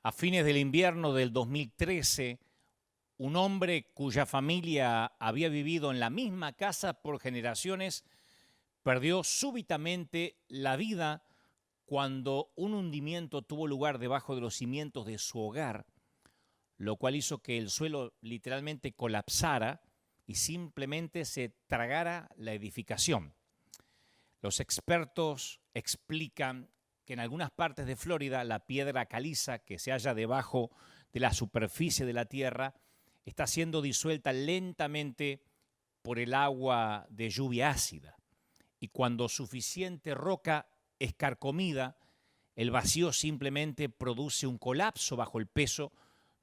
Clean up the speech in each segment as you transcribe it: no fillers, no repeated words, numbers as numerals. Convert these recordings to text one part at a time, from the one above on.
A fines del invierno del 2013, un hombre cuya familia había vivido en la misma casa por generaciones perdió súbitamente la vida cuando un hundimiento tuvo lugar debajo de los cimientos de su hogar, lo cual hizo que el suelo literalmente colapsara y simplemente se tragara la edificación. Los expertos explican que en algunas partes de Florida la piedra caliza que se halla debajo de la superficie de la tierra está siendo disuelta lentamente por el agua de lluvia ácida. Y cuando suficiente roca es carcomida, el vacío simplemente produce un colapso bajo el peso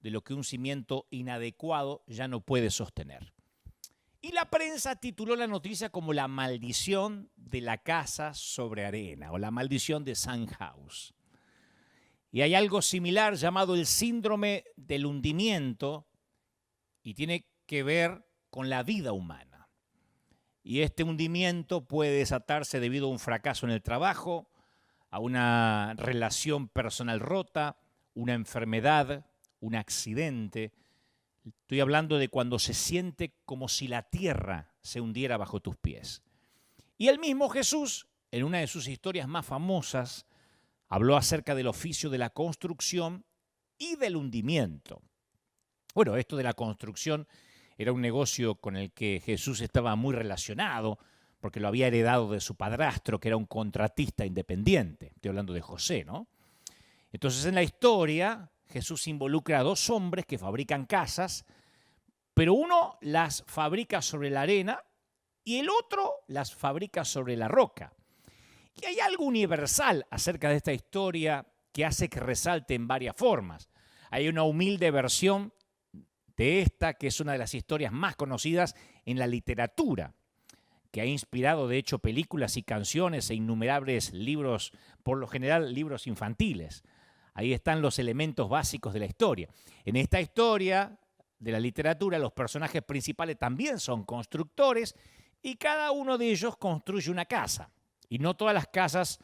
de lo que un cimiento inadecuado ya no puede sostener. Y la prensa tituló la noticia como la maldición de la casa sobre arena o la maldición de Sandhouse. Y hay algo similar llamado el síndrome del hundimiento y tiene que ver con la vida humana. Y este hundimiento puede desatarse debido a un fracaso en el trabajo, a una relación personal rota, una enfermedad, un accidente. Estoy hablando de cuando se siente como si la tierra se hundiera bajo tus pies. Y el mismo Jesús, en una de sus historias más famosas, habló acerca del oficio de la construcción y del hundimiento. Bueno, esto de la construcción era un negocio con el que Jesús estaba muy relacionado, porque lo había heredado de su padrastro, que era un contratista independiente. Estoy hablando de José, ¿no? Entonces, en la historia, Jesús involucra a dos hombres que fabrican casas, pero uno las fabrica sobre la arena y el otro las fabrica sobre la roca. Y hay algo universal acerca de esta historia que hace que resalte en varias formas. Hay una humilde versión de esta, que es una de las historias más conocidas en la literatura, que ha inspirado de hecho películas y canciones e innumerables libros, por lo general libros infantiles. Ahí están los elementos básicos de la historia. En esta historia de la literatura, los personajes principales también son constructores y cada uno de ellos construye una casa. Y no todas las casas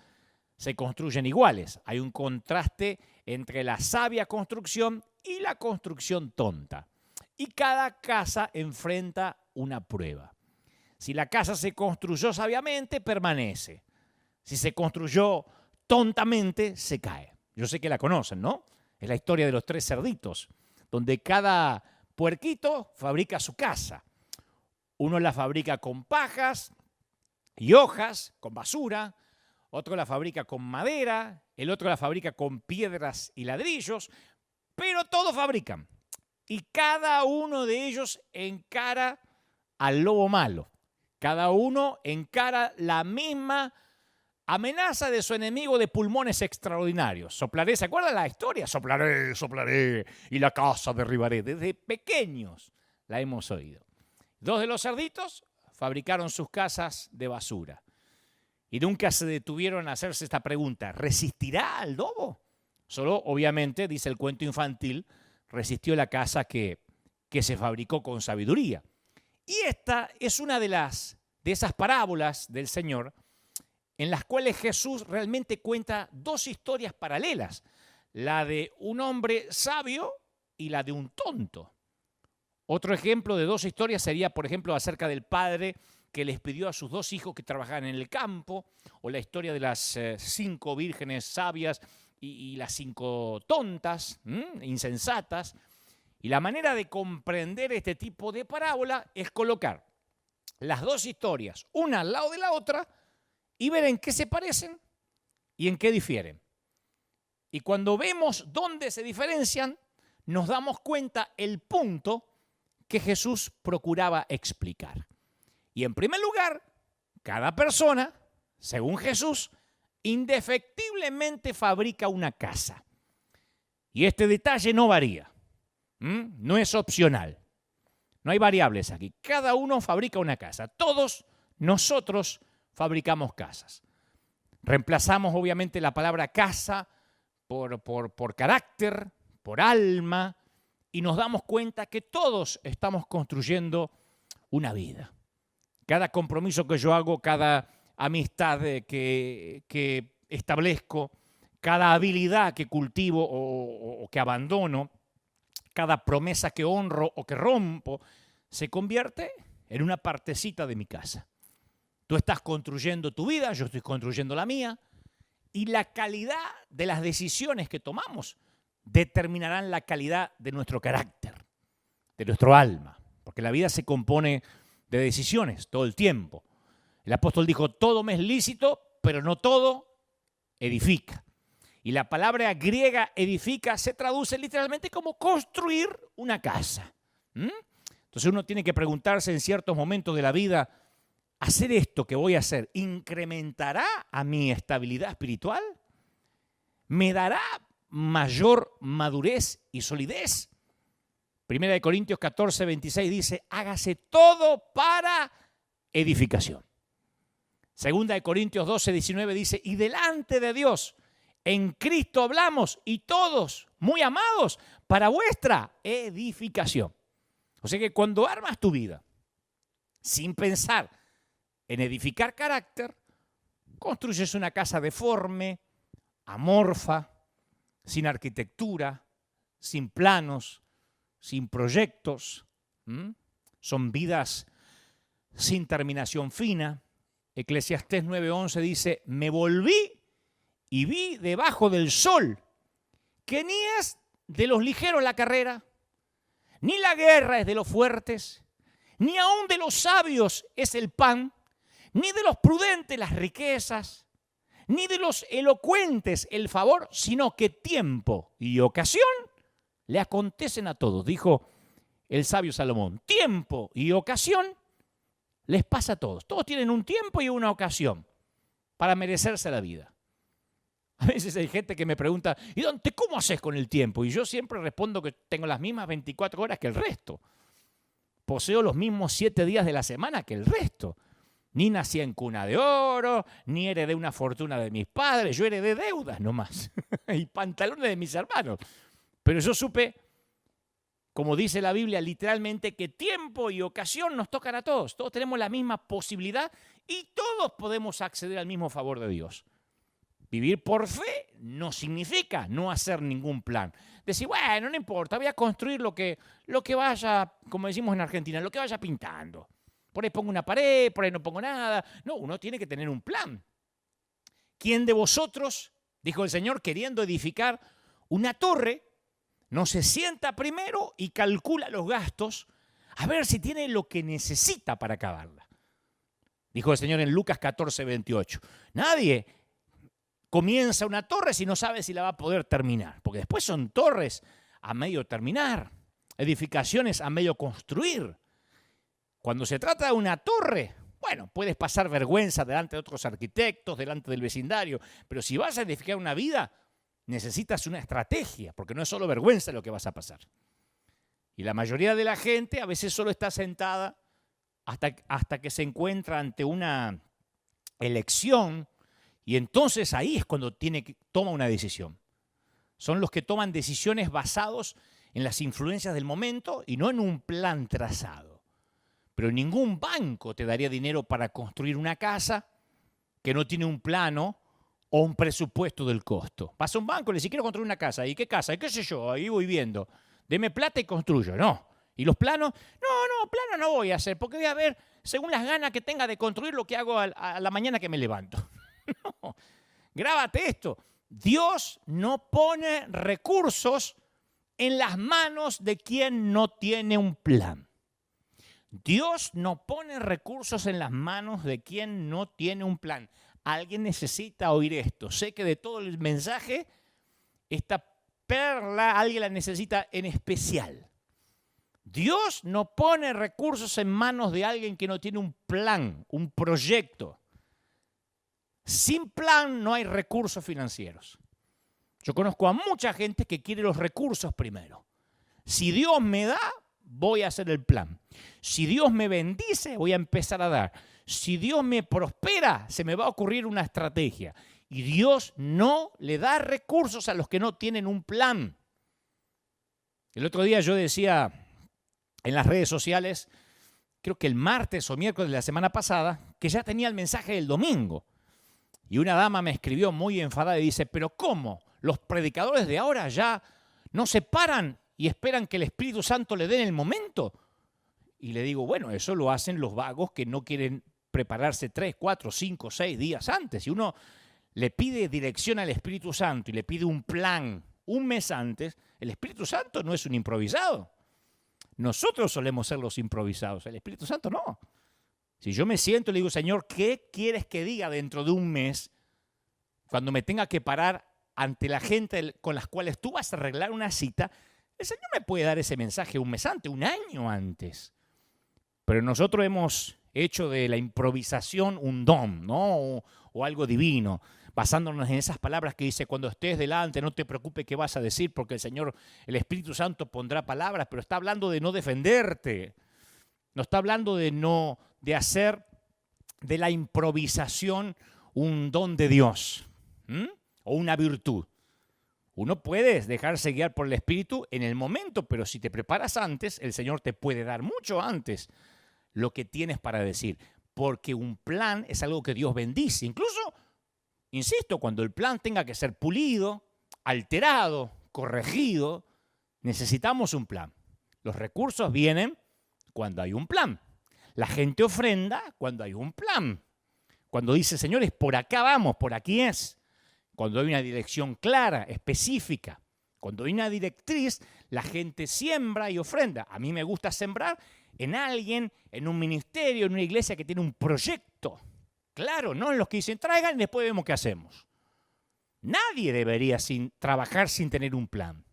se construyen iguales. Hay un contraste entre la sabia construcción y la construcción tonta. Y cada casa enfrenta una prueba. Si la casa se construyó sabiamente, permanece. Si se construyó tontamente, se cae. Yo sé que la conocen, ¿no? Es la historia de los tres cerditos, donde cada puerquito fabrica su casa. Uno la fabrica con pajas y hojas, con basura. Otro la fabrica con madera. El otro la fabrica con piedras y ladrillos. Pero todos fabrican. Y cada uno de ellos encara al lobo malo. Cada uno encara la misma amenaza de su enemigo de pulmones extraordinarios. Soplaré, ¿se acuerdan la historia? Soplaré, soplaré y la casa derribaré. Desde pequeños la hemos oído. Dos de los cerditos fabricaron sus casas de basura. Y nunca se detuvieron a hacerse esta pregunta: ¿resistirá al lobo? Solo, obviamente, dice el cuento infantil, resistió la casa que se fabricó con sabiduría. Y esta es una de esas parábolas del Señor en las cuales Jesús realmente cuenta dos historias paralelas, la de un hombre sabio y la de un tonto. Otro ejemplo de dos historias sería, por ejemplo, acerca del padre que les pidió a sus dos hijos que trabajaran en el campo, o la historia de las 5 vírgenes sabias y las 5 tontas, insensatas. Y la manera de comprender este tipo de parábola es colocar las dos historias una al lado de la otra y ver en qué se parecen y en qué difieren. Y cuando vemos dónde se diferencian, nos damos cuenta el punto que Jesús procuraba explicar. Y en primer lugar, cada persona, según Jesús, indefectiblemente fabrica una casa. Y este detalle no varía. No es opcional. No hay variables aquí. Cada uno fabrica una casa. Todos nosotros fabricamos casas. Reemplazamos obviamente la palabra casa por carácter, por alma, y nos damos cuenta que todos estamos construyendo una vida. Cada compromiso que yo hago, cada amistad que establezco, cada habilidad que cultivo o que abandono, cada promesa que honro o que rompo, se convierte en una partecita de mi casa. Tú estás construyendo tu vida, yo estoy construyendo la mía, y la calidad de las decisiones que tomamos determinarán la calidad de nuestro carácter, de nuestro alma, porque la vida se compone de decisiones todo el tiempo. El apóstol dijo, todo me es lícito, pero no todo edifica. Y la palabra griega edifica se traduce literalmente como construir una casa. Entonces uno tiene que preguntarse en ciertos momentos de la vida, ¿hacer esto que voy a hacer incrementará a mi estabilidad espiritual? ¿Me dará mayor madurez y solidez? 1 Corintios 14, 26 dice, hágase todo para edificación. 2 Corintios 12, 19 dice, y delante de Dios, en Cristo hablamos, y todos, muy amados, para vuestra edificación. O sea que cuando armas tu vida, sin pensar en edificar carácter, construyes una casa deforme, amorfa, sin arquitectura, sin planos, sin proyectos. Son vidas sin terminación fina. Eclesiastés 9:11 dice, me volví y vi debajo del sol que ni es de los ligeros la carrera, ni la guerra es de los fuertes, ni aun de los sabios es el pan, ni de los prudentes las riquezas, ni de los elocuentes el favor, sino que tiempo y ocasión le acontecen a todos. Dijo el sabio Salomón, tiempo y ocasión les pasa a todos. Todos tienen un tiempo y una ocasión para merecerse la vida. A veces hay gente que me pregunta, ¿y dónde, cómo haces con el tiempo? Y yo siempre respondo que tengo las mismas 24 horas que el resto. Poseo los mismos 7 días de la semana que el resto. Ni nací en cuna de oro, ni heredé una fortuna de mis padres. Yo heredé deudas nomás y pantalones de mis hermanos. Pero yo supe, como dice la Biblia, literalmente que tiempo y ocasión nos tocan a todos. Todos tenemos la misma posibilidad y todos podemos acceder al mismo favor de Dios. Vivir por fe no significa no hacer ningún plan. Decir, bueno, no importa, voy a construir lo que vaya, como decimos en Argentina, lo que vaya pintando. Por ahí pongo una pared, por ahí no pongo nada. No, uno tiene que tener un plan. ¿Quién de vosotros, dijo el Señor, queriendo edificar una torre, no se sienta primero y calcula los gastos a ver si tiene lo que necesita para acabarla? Dijo el Señor en Lucas 14, 28. Nadie comienza una torre si no sabe si la va a poder terminar, porque después son torres a medio terminar, edificaciones a medio construir. Cuando se trata de una torre, bueno, puedes pasar vergüenza delante de otros arquitectos, delante del vecindario, pero si vas a edificar una vida, necesitas una estrategia, porque no es solo vergüenza lo que vas a pasar. Y la mayoría de la gente a veces solo está sentada hasta que se encuentra ante una elección, y entonces ahí es cuando toma una decisión. Son los que toman decisiones basados en las influencias del momento y no en un plan trazado. Pero ningún banco te daría dinero para construir una casa que no tiene un plano o un presupuesto del costo. Vas a un banco y le dices, quiero construir una casa. ¿Y qué casa? ¿Y qué sé yo? Ahí voy viendo. Deme plata y construyo. No. ¿Y los planos? No, planos no voy a hacer, porque voy a ver, según las ganas que tenga de construir, lo que hago a la mañana que me levanto. No, grábate esto. Dios no pone recursos en las manos de quien no tiene un plan. Dios no pone recursos en las manos de quien no tiene un plan. Alguien necesita oír esto. Sé que de todo el mensaje, esta perla alguien la necesita en especial. Dios no pone recursos en manos de alguien que no tiene un plan, un proyecto. Sin plan no hay recursos financieros. Yo conozco a mucha gente que quiere los recursos primero. Si Dios me da, voy a hacer el plan. Si Dios me bendice, voy a empezar a dar. Si Dios me prospera, se me va a ocurrir una estrategia. Y Dios no le da recursos a los que no tienen un plan. El otro día yo decía en las redes sociales, creo que el martes o miércoles de la semana pasada, que ya tenía el mensaje del domingo. Y una dama me escribió muy enfadada y dice, pero ¿cómo? ¿Los predicadores de ahora ya no se paran y esperan que el Espíritu Santo le dé en el momento? Y le digo, bueno, eso lo hacen los vagos que no quieren prepararse 3, 4, 5, 6 días antes. Si uno le pide dirección al Espíritu Santo y le pide un plan un mes antes, el Espíritu Santo no es un improvisado. Nosotros solemos ser los improvisados, el Espíritu Santo no. Si yo me siento y le digo, Señor, ¿qué quieres que diga dentro de un mes cuando me tenga que parar ante la gente con las cuales tú vas a arreglar una cita? El Señor me puede dar ese mensaje un mes antes, un año antes. Pero nosotros hemos hecho de la improvisación un don, ¿no? O algo divino, basándonos en esas palabras que dice, cuando estés delante no te preocupes qué vas a decir, porque el Señor, el Espíritu Santo pondrá palabras, pero está hablando de no defenderte. No está hablando de hacer de la improvisación un don de Dios, o una virtud. Uno puede dejarse guiar por el Espíritu en el momento, pero si te preparas antes, el Señor te puede dar mucho antes lo que tienes para decir. Porque un plan es algo que Dios bendice. Incluso, insisto, cuando el plan tenga que ser pulido, alterado, corregido, necesitamos un plan. Los recursos vienen cuando hay un plan. La gente ofrenda cuando hay un plan. Cuando dice, señores, por acá vamos, por aquí es. Cuando hay una dirección clara, específica. Cuando hay una directriz, la gente siembra y ofrenda. A mí me gusta sembrar en alguien, en un ministerio, en una iglesia que tiene un proyecto. Claro, no en los que dicen, traigan y después vemos qué hacemos. Nadie debería trabajar sin tener un plan.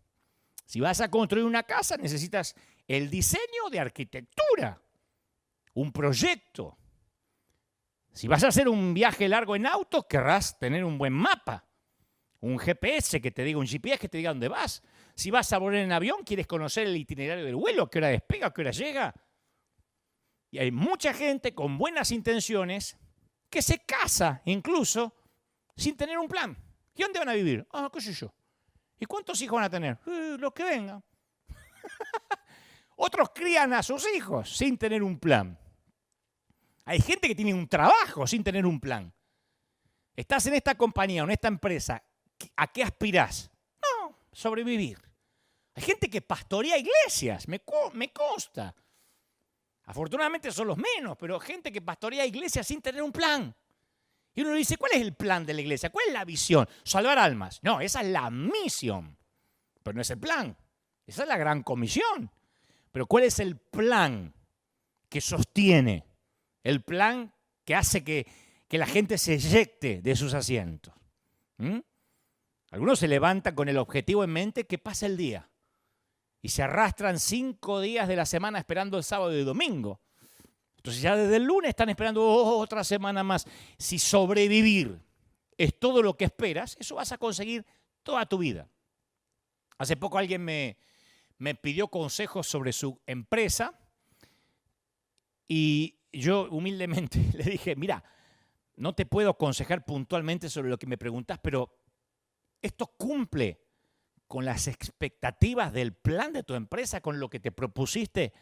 Si vas a construir una casa, necesitas el diseño de arquitectura, un proyecto. Si vas a hacer un viaje largo en auto, querrás tener un buen mapa, un GPS que te diga, un GPS que te diga dónde vas. Si vas a volar en avión, quieres conocer el itinerario del vuelo, qué hora despega, qué hora llega. Y hay mucha gente con buenas intenciones que se casa incluso sin tener un plan. ¿Y dónde van a vivir? ¿Qué sé yo? ¿Y cuántos hijos van a tener? Los que vengan. Otros crían a sus hijos sin tener un plan. Hay gente que tiene un trabajo sin tener un plan. Estás en esta compañía o en esta empresa, ¿a qué aspirás? No, sobrevivir. Hay gente que pastorea iglesias, me consta. Afortunadamente son los menos, pero gente que pastorea iglesias sin tener un plan. Y uno dice, ¿cuál es el plan de la iglesia? ¿Cuál es la visión? Salvar almas. No, esa es la misión, pero no es el plan. Esa es la gran comisión. Pero ¿cuál es el plan que sostiene? El plan que hace que la gente se eyecte de sus asientos. Algunos se levantan con el objetivo en mente que pase el día y se arrastran 5 días de la semana esperando el sábado y el domingo. Entonces ya desde el lunes están esperando otra semana más. Si sobrevivir es todo lo que esperas, eso vas a conseguir toda tu vida. Hace poco alguien me pidió consejos sobre su empresa y yo humildemente le dije, mira, no te puedo aconsejar puntualmente sobre lo que me preguntas, pero esto cumple con las expectativas del plan de tu empresa, con lo que te propusiste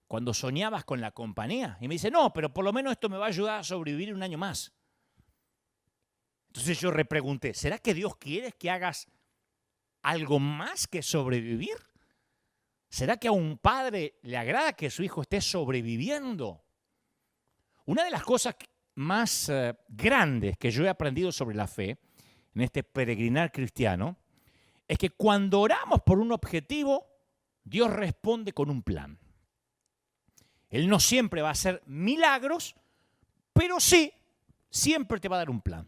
cuando soñabas con la compañía. Y me dice, no, pero por lo menos esto me va a ayudar a sobrevivir un año más. Entonces yo repregunté, ¿será que Dios quiere que hagas algo más que sobrevivir? ¿Será que a un padre le agrada que su hijo esté sobreviviendo? Una de las cosas más grandes que yo he aprendido sobre la fe, en este peregrinar cristiano, es que cuando oramos por un objetivo, Dios responde con un plan. Él no siempre va a hacer milagros, pero sí, siempre te va a dar un plan.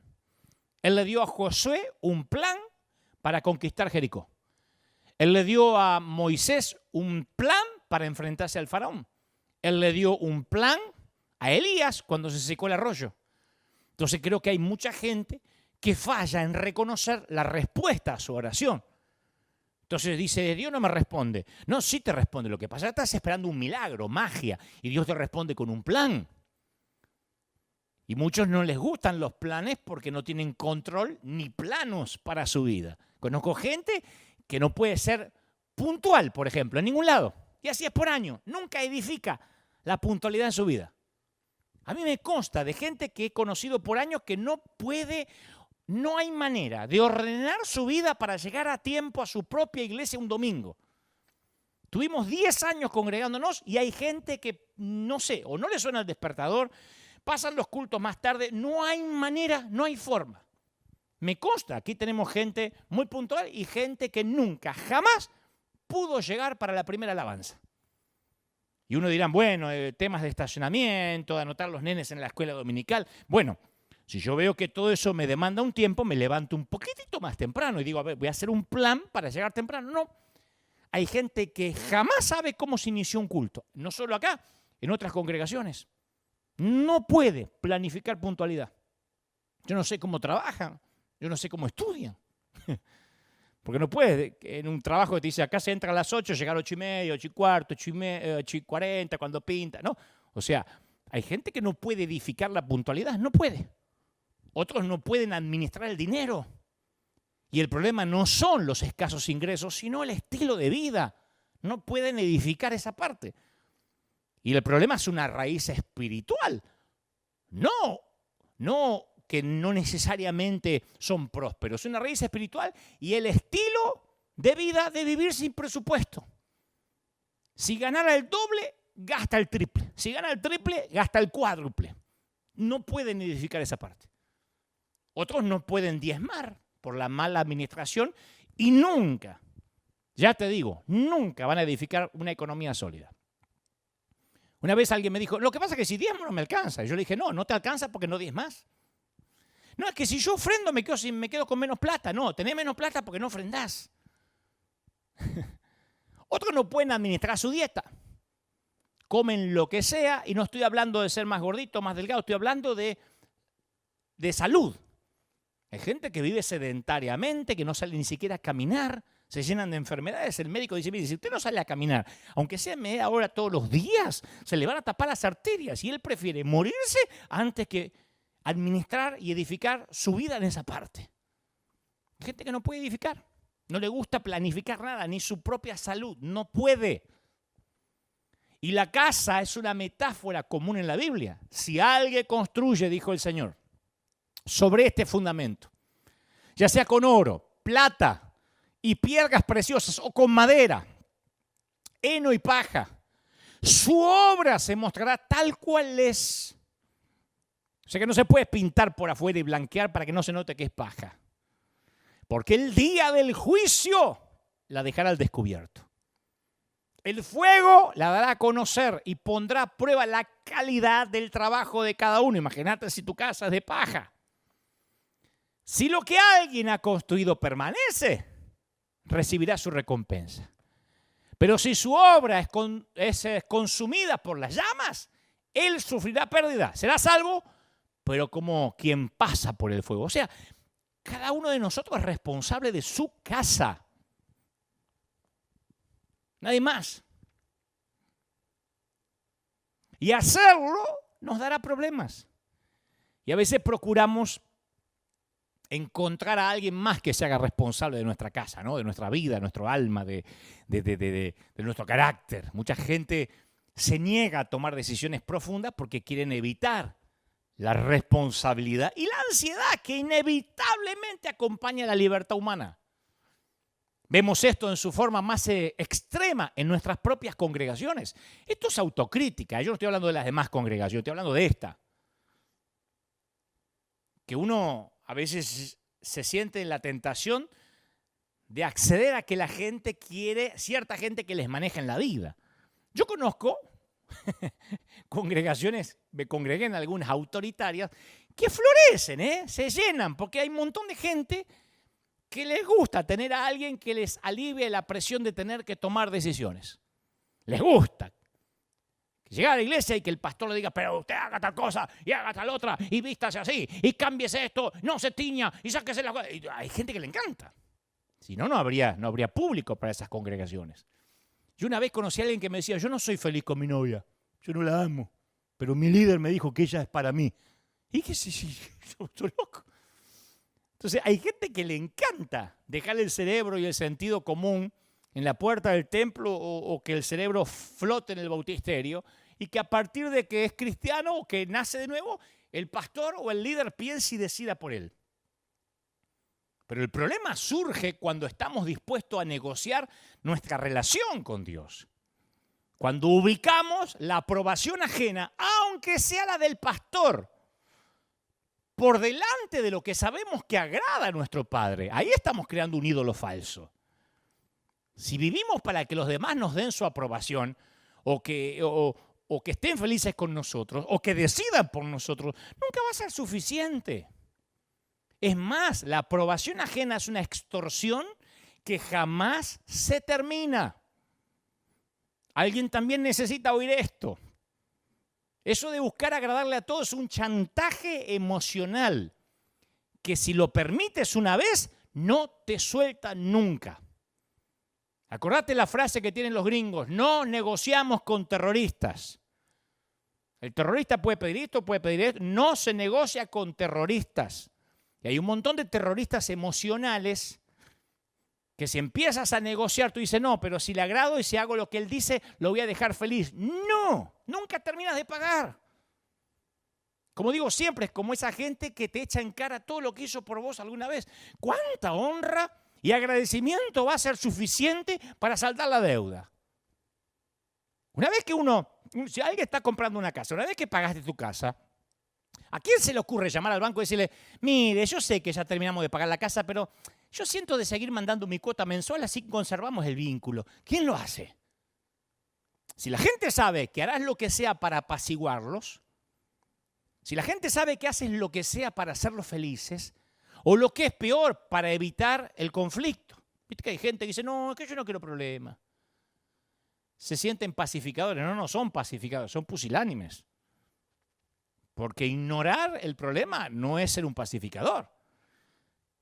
Él le dio a Josué un plan para conquistar Jericó. Él le dio a Moisés un plan para enfrentarse al faraón. Él le dio un plan a Elías cuando se secó el arroyo. Entonces creo que hay mucha gente que falla en reconocer la respuesta a su oración. Entonces dice, Dios no me responde. No, sí te responde. Lo que pasa es que estás esperando un milagro, magia, y Dios te responde con un plan. Y muchos no les gustan los planes porque no tienen control ni planos para su vida. Conozco gente que no puede ser puntual, por ejemplo, en ningún lado. Y así es por año. Nunca edifica la puntualidad en su vida. A mí me consta de gente que he conocido por años que no puede, no hay manera de ordenar su vida para llegar a tiempo a su propia iglesia un domingo. Tuvimos 10 años congregándonos y hay gente que, no sé, o no le suena el despertador, pasan los cultos más tarde, no hay manera, no hay forma. Me consta, aquí tenemos gente muy puntual y gente que nunca, jamás pudo llegar para la primera alabanza. Y uno dirá, bueno, temas de estacionamiento, de anotar los nenes en la escuela dominical. Bueno, si yo veo que todo eso me demanda un tiempo, me levanto un poquitito más temprano y digo, a ver, voy a hacer un plan para llegar temprano. No, hay gente que jamás sabe cómo se inició un culto. No solo acá, en otras congregaciones. No puede planificar puntualidad. Yo no sé cómo trabajan, yo no sé cómo estudian. Porque no puedes, en un trabajo que te dice, acá se entra a las 8, llegar a 8:30, 8:15, 8:40, cuando pinta, ¿no? O sea, hay gente que no puede edificar la puntualidad, no puede. Otros no pueden administrar el dinero. Y el problema no son los escasos ingresos, sino el estilo de vida. No pueden edificar esa parte. Y el problema es una raíz espiritual. No que no necesariamente son prósperos. Es una raíz espiritual y el estilo de vida de vivir sin presupuesto. Si ganara el doble, gasta el triple. Si gana el triple, gasta el cuádruple. No pueden edificar esa parte. Otros no pueden diezmar por la mala administración y nunca, ya te digo, nunca van a edificar una economía sólida. Una vez alguien me dijo, lo que pasa es que si diezmo no me alcanza. Yo le dije, no te alcanza porque no diezmas. No, es que si yo ofrendo me quedo con menos plata. No, tenés menos plata porque no ofrendás. Otros no pueden administrar su dieta. Comen lo que sea y no estoy hablando de ser más gordito, más delgado, estoy hablando de salud. Hay gente que vive sedentariamente, que no sale ni siquiera a caminar, se llenan de enfermedades. El médico dice, mire, si usted no sale a caminar, aunque sea media hora todos los días, se le van a tapar las arterias y él prefiere morirse antes que administrar y edificar su vida en esa parte. Hay gente que no puede edificar, no le gusta planificar nada, ni su propia salud, no puede. Y la casa es una metáfora común en la Biblia. Si alguien construye, dijo el Señor, sobre este fundamento, ya sea con oro, plata y piedras preciosas o con madera, heno y paja, su obra se mostrará tal cual es. O sea que no se puede pintar por afuera y blanquear para que no se note que es paja. Porque el día del juicio la dejará al descubierto. El fuego la dará a conocer y pondrá a prueba la calidad del trabajo de cada uno. Imagínate si tu casa es de paja. Si lo que alguien ha construido permanece, recibirá su recompensa. Pero si su obra es consumida por las llamas, él sufrirá pérdida. Será salvo, pero como quien pasa por el fuego. O sea, cada uno de nosotros es responsable de su casa. Nadie más. Y hacerlo nos dará problemas. Y a veces procuramos encontrar a alguien más que se haga responsable de nuestra casa, ¿no? De nuestra vida, de nuestro alma, de nuestro carácter. Mucha gente se niega a tomar decisiones profundas porque quieren evitar la responsabilidad y la ansiedad que inevitablemente acompaña a la libertad humana. Vemos esto en su forma más extrema en nuestras propias congregaciones. Esto es autocrítica. Yo no estoy hablando de las demás congregaciones, estoy hablando de esta. Que uno a veces se siente en la tentación de acceder a que la gente quiere, cierta gente que les maneja en la vida. Yo conozco congregaciones, me congregué en algunas autoritarias, que florecen, se llenan, porque hay un montón de gente que les gusta tener a alguien que les alivie la presión de tener que tomar decisiones. Les gusta. Llegar a la iglesia y que el pastor le diga, pero usted haga tal cosa y haga tal otra y vístase así y cámbiese esto, no se tiña y sáquese la cosa. Hay gente que le encanta. Si no, no habría público para esas congregaciones. Yo una vez conocí a alguien que me decía, yo no soy feliz con mi novia, yo no la amo, pero mi líder me dijo que ella es para mí. Y que sí, yo estoy loco. Entonces hay gente que le encanta dejar el cerebro y el sentido común en la puerta del templo o que el cerebro flote en el bautisterio y que a partir de que es cristiano o que nace de nuevo, el pastor o el líder piense y decida por él. Pero el problema surge cuando estamos dispuestos a negociar nuestra relación con Dios. Cuando ubicamos la aprobación ajena, aunque sea la del pastor, por delante de lo que sabemos que agrada a nuestro Padre, ahí estamos creando un ídolo falso. Si vivimos para que los demás nos den su aprobación, o que estén felices con nosotros, o que decidan por nosotros, nunca va a ser suficiente. Es más, la aprobación ajena es una extorsión que jamás se termina. Alguien también necesita oír esto. Eso de buscar agradarle a todos es un chantaje emocional que si lo permites una vez, no te suelta nunca. Acordate la frase que tienen los gringos: no negociamos con terroristas. El terrorista puede pedir esto, no se negocia con terroristas. Y hay un montón de terroristas emocionales que si empiezas a negociar, tú dices, no, pero si le agrado y si hago lo que él dice, lo voy a dejar feliz. No, nunca terminas de pagar. Como digo siempre, es como esa gente que te echa en cara todo lo que hizo por vos alguna vez. ¿Cuánta honra y agradecimiento va a ser suficiente para saldar la deuda? Una vez que si alguien está comprando una casa, una vez que pagaste tu casa, ¿a quién se le ocurre llamar al banco y decirle, mire, yo sé que ya terminamos de pagar la casa, pero yo siento de seguir mandando mi cuota mensual, así conservamos el vínculo? ¿Quién lo hace? Si la gente sabe que harás lo que sea para apaciguarlos, si la gente sabe que haces lo que sea para hacerlos felices, o lo que es peor, para evitar el conflicto. Viste que hay gente que dice, no, es que yo no quiero problemas. Se sienten pacificadores. No son pacificadores, son pusilánimes. Porque ignorar el problema no es ser un pacificador.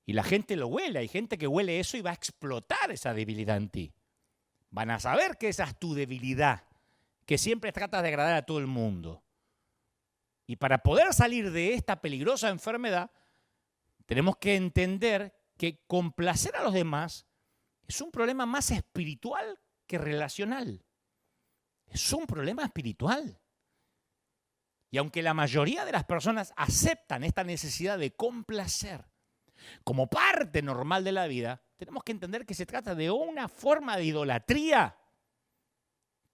Y la gente lo huele. Hay gente que huele eso y va a explotar esa debilidad en ti. Van a saber que esa es tu debilidad, que siempre tratas de agradar a todo el mundo. Y para poder salir de esta peligrosa enfermedad, tenemos que entender que complacer a los demás es un problema más espiritual que relacional. Es un problema espiritual. Y aunque la mayoría de las personas aceptan esta necesidad de complacer como parte normal de la vida, tenemos que entender que se trata de una forma de idolatría.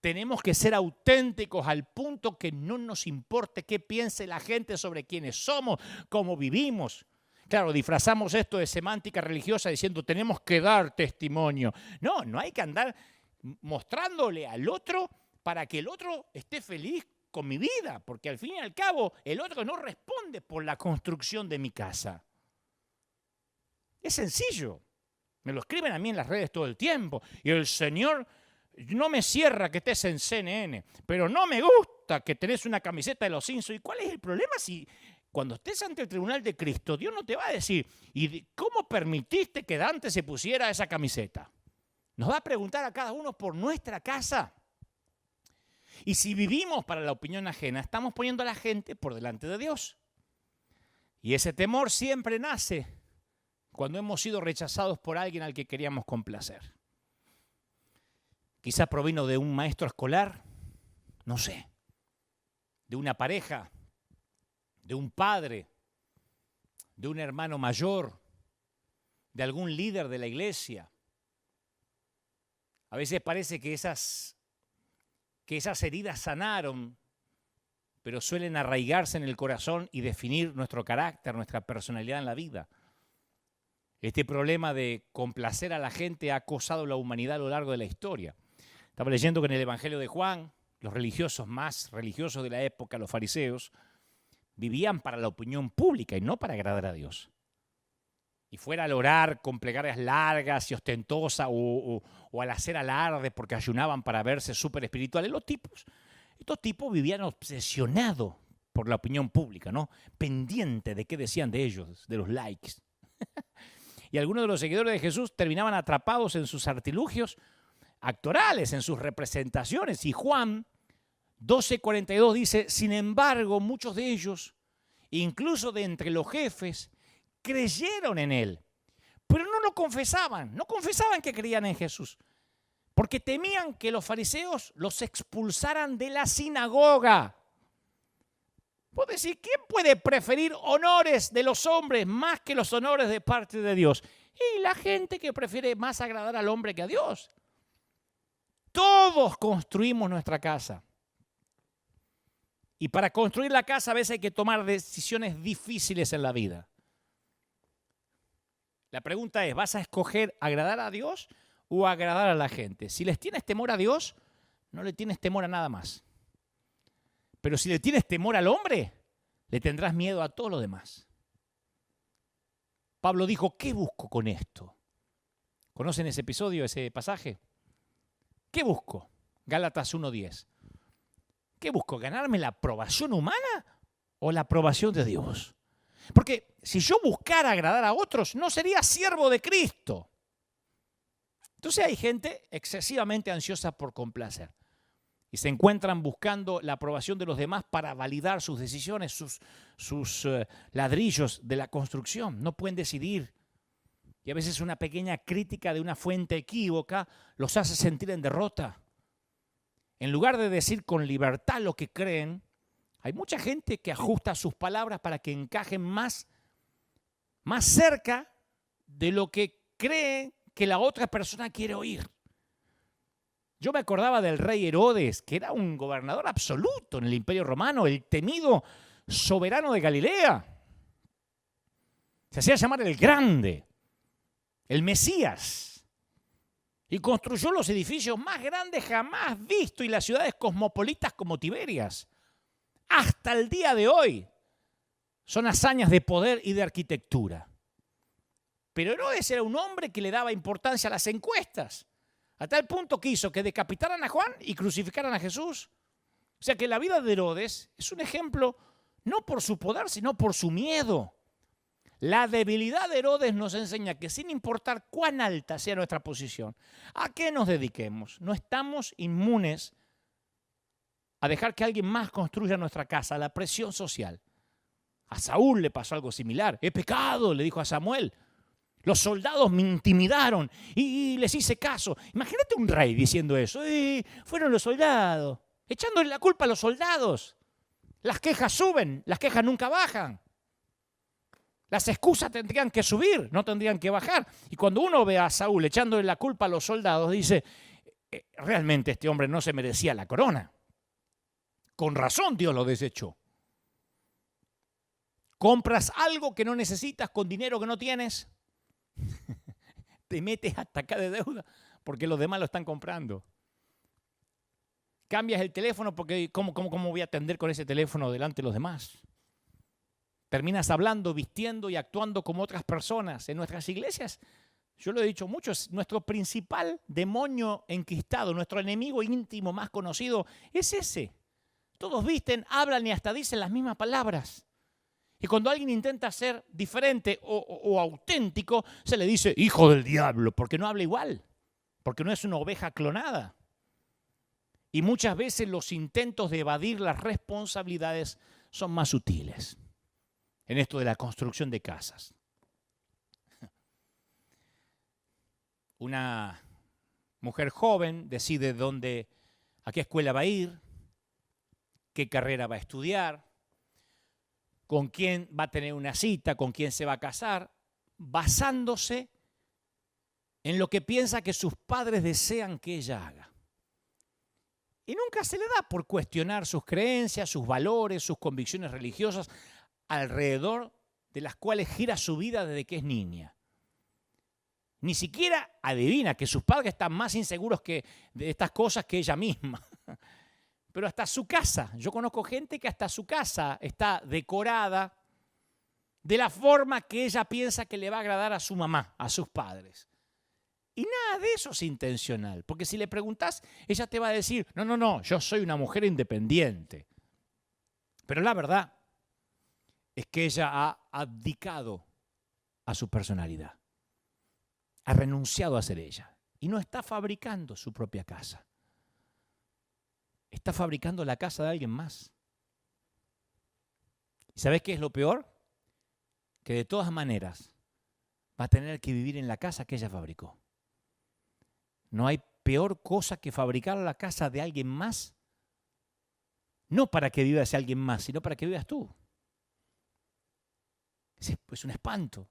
Tenemos que ser auténticos al punto que no nos importe qué piense la gente sobre quiénes somos, cómo vivimos. Claro, disfrazamos esto de semántica religiosa diciendo tenemos que dar testimonio. No hay que andar mostrándole al otro para que el otro esté feliz con mi vida, porque al fin y al cabo el otro no responde por la construcción de mi casa. Es sencillo. Me lo escriben a mí en las redes todo el tiempo. Y el Señor no me cierra que estés en CNN, pero no me gusta que tenés una camiseta de los Simpsons. ¿Y cuál es el problema si cuando estés ante el tribunal de Cristo, Dios no te va a decir, ¿y cómo permitiste que Dante se pusiera esa camiseta? Nos va a preguntar a cada uno por nuestra casa. Y si vivimos para la opinión ajena, estamos poniendo a la gente por delante de Dios. Y ese temor siempre nace cuando hemos sido rechazados por alguien al que queríamos complacer. Quizá provino de un maestro escolar, no sé, de una pareja, de un padre, de un hermano mayor, de algún líder de la iglesia. A veces parece que esas heridas sanaron, pero suelen arraigarse en el corazón y definir nuestro carácter, nuestra personalidad en la vida. Este problema de complacer a la gente ha acosado a la humanidad a lo largo de la historia. Estaba leyendo que en el Evangelio de Juan, los religiosos más religiosos de la época, los fariseos, vivían para la opinión pública y no para agradar a Dios. Y fuera al orar con plegarias largas y ostentosas o al hacer alarde porque ayunaban para verse súper espirituales, estos tipos vivían obsesionados por la opinión pública, ¿no? Pendiente de qué decían de ellos, de los likes. Y algunos de los seguidores de Jesús terminaban atrapados en sus artilugios actorales, en sus representaciones. Y Juan 12:42 dice, sin embargo, muchos de ellos, incluso de entre los jefes, creyeron en él, pero no lo confesaban, no confesaban que creían en Jesús. porque temían que los fariseos los expulsaran de la sinagoga. Puedo decir, ¿quién puede preferir honores de los hombres más que los honores de parte de Dios? Y la gente que prefiere más agradar al hombre que a Dios. Todos construimos nuestra casa. Y para construir la casa a veces hay que tomar decisiones difíciles en la vida. La pregunta es, ¿vas a escoger agradar a Dios o agradar a la gente? Si les tienes temor a Dios, no le tienes temor a nada más. Pero si le tienes temor al hombre, le tendrás miedo a todo lo demás. Pablo dijo, ¿qué busco con esto? ¿Conocen ese episodio, ese pasaje? ¿Qué busco? Gálatas 1:10. ¿Qué busco? ¿Ganarme la aprobación humana o la aprobación de Dios? Porque si yo buscara agradar a otros, no sería siervo de Cristo. Entonces hay gente excesivamente ansiosa por complacer. Y se encuentran buscando la aprobación de los demás para validar sus decisiones, sus ladrillos de la construcción. No pueden decidir. Y a veces una pequeña crítica de una fuente equívoca los hace sentir en derrota. En lugar de decir con libertad lo que creen, hay mucha gente que ajusta sus palabras para que encajen más cerca de lo que cree que la otra persona quiere oír. Yo me acordaba del rey Herodes, que era un gobernador absoluto en el Imperio Romano, el temido soberano de Galilea. Se hacía llamar el Grande, el Mesías. Y construyó los edificios más grandes jamás vistos y las ciudades cosmopolitas como Tiberias. Hasta el día de hoy son hazañas de poder y de arquitectura. Pero Herodes era un hombre que le daba importancia a las encuestas. A tal punto que hizo que decapitaran a Juan y crucificaran a Jesús. O sea que la vida de Herodes es un ejemplo no por su poder, sino por su miedo. La debilidad de Herodes nos enseña que sin importar cuán alta sea nuestra posición, a qué nos dediquemos, no estamos inmunes a dejar que alguien más construya nuestra casa, la presión social. A Saúl le pasó algo similar. He pecado, le dijo a Samuel. Los soldados me intimidaron y les hice caso. Imagínate un rey diciendo eso. Fueron los soldados, echándole la culpa a los soldados. Las quejas suben, las quejas nunca bajan. Las excusas tendrían que subir, no tendrían que bajar. Y cuando uno ve a Saúl echándole la culpa a los soldados, dice, realmente este hombre no se merecía la corona. Con razón Dios lo desechó. ¿Compras algo que no necesitas con dinero que no tienes? Te metes hasta acá de deuda porque los demás lo están comprando. Cambias el teléfono porque ¿cómo voy a atender con ese teléfono delante de los demás? Terminas hablando, vistiendo y actuando como otras personas. En nuestras iglesias, yo lo he dicho mucho, es nuestro principal demonio enquistado, nuestro enemigo íntimo más conocido es ese. Todos visten, hablan y hasta dicen las mismas palabras. Y cuando alguien intenta ser diferente o auténtico, se le dice hijo del diablo, porque no habla igual, porque no es una oveja clonada. Y muchas veces los intentos de evadir las responsabilidades son más sutiles en esto de la construcción de casas. Una mujer joven decide a qué escuela va a ir, qué carrera va a estudiar, con quién va a tener una cita, con quién se va a casar, basándose en lo que piensa que sus padres desean que ella haga. Y nunca se le da por cuestionar sus creencias, sus valores, sus convicciones religiosas, alrededor de las cuales gira su vida desde que es niña. Ni siquiera adivina que sus padres están más inseguros de estas cosas que ella misma. Pero hasta su casa, yo conozco gente que hasta su casa está decorada de la forma que ella piensa que le va a agradar a su mamá, a sus padres. Y nada de eso es intencional, porque si le preguntás, ella te va a decir, no, yo soy una mujer independiente. Pero la verdad es que ella ha abdicado a su personalidad, ha renunciado a ser ella y no está fabricando su propia casa. Está fabricando la casa de alguien más. ¿Y sabes qué es lo peor? Que de todas maneras va a tener que vivir en la casa que ella fabricó. No hay peor cosa que fabricar la casa de alguien más? No para que viva ese alguien más, sino para que vivas tú. Es un espanto.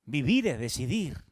Vivir es decidir.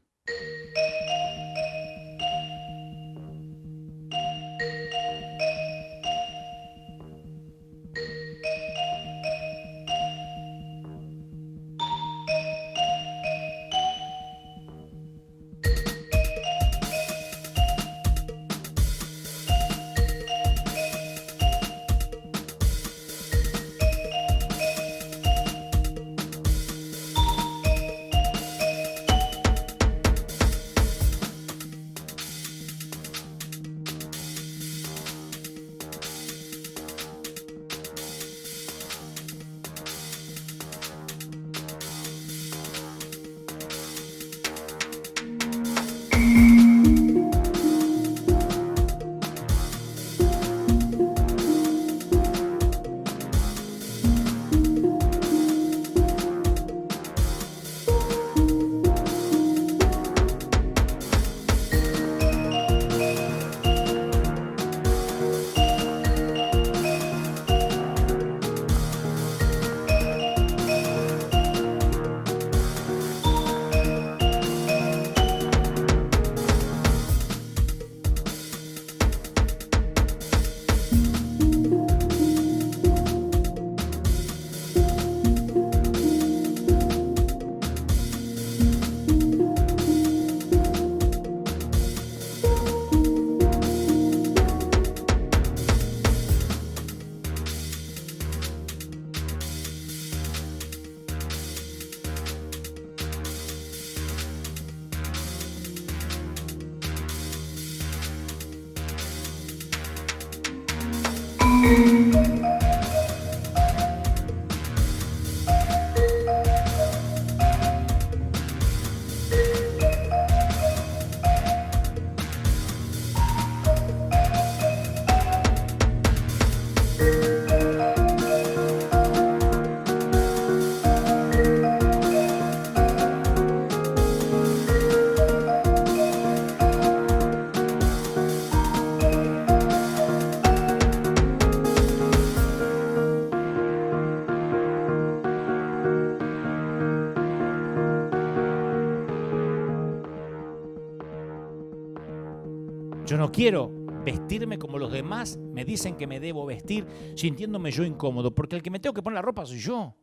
Yo no quiero vestirme como los demás me dicen que me debo vestir, sintiéndome yo incómodo, porque el que me tengo que poner la ropa soy yo.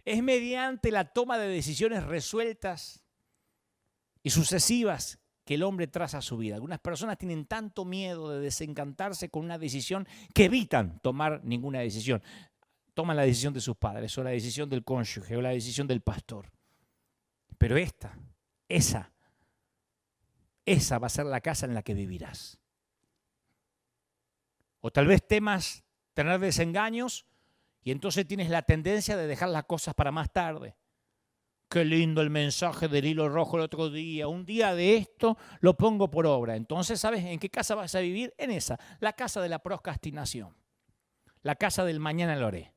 Es mediante la toma de decisiones resueltas y sucesivas que el hombre traza su vida. Algunas personas tienen tanto miedo de desencantarse con una decisión que evitan tomar ninguna decisión. Toman la decisión de sus padres, o la decisión del cónyuge, o la decisión del pastor. Pero esa va a ser la casa en la que vivirás. O tal vez temas tener desengaños y entonces tienes la tendencia de dejar las cosas para más tarde. Qué lindo el mensaje del hilo rojo el otro día. Un día de esto lo pongo por obra. Entonces, ¿sabes en qué casa vas a vivir? En esa, la casa de la procrastinación. La casa del mañana lo haré.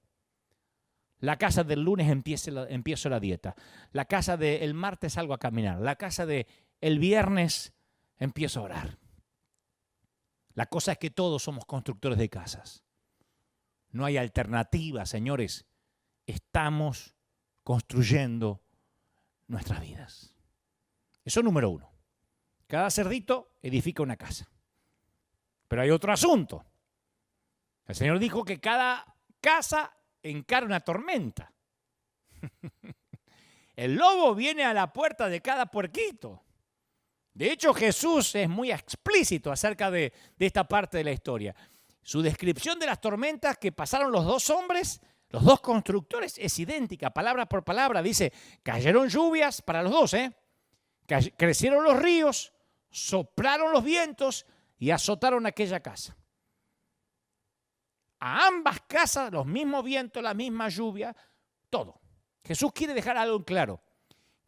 La casa del lunes empiezo la dieta. La casa del martes salgo a caminar. La casa del viernes empiezo a orar. La cosa es que todos somos constructores de casas. No hay alternativa, señores. Estamos construyendo nuestras vidas. Eso es número uno. Cada cerdito edifica una casa. Pero hay otro asunto. El Señor dijo que cada casa encara una tormenta. El lobo viene a la puerta de cada puerquito. De hecho, Jesús es muy explícito acerca de esta parte de la historia. Su descripción de las tormentas que pasaron los dos hombres, los dos constructores, es idéntica, palabra por palabra. Dice, cayeron lluvias para los dos, crecieron los ríos, soplaron los vientos y azotaron aquella casa. A ambas casas, los mismos vientos, la misma lluvia, todo. Jesús quiere dejar algo en claro,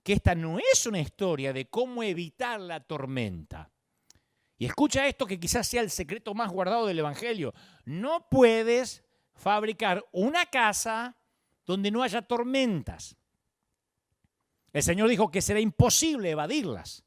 que esta no es una historia de cómo evitar la tormenta. Y escucha esto que quizás sea el secreto más guardado del Evangelio. No puedes fabricar una casa donde no haya tormentas. El Señor dijo que será imposible evadirlas.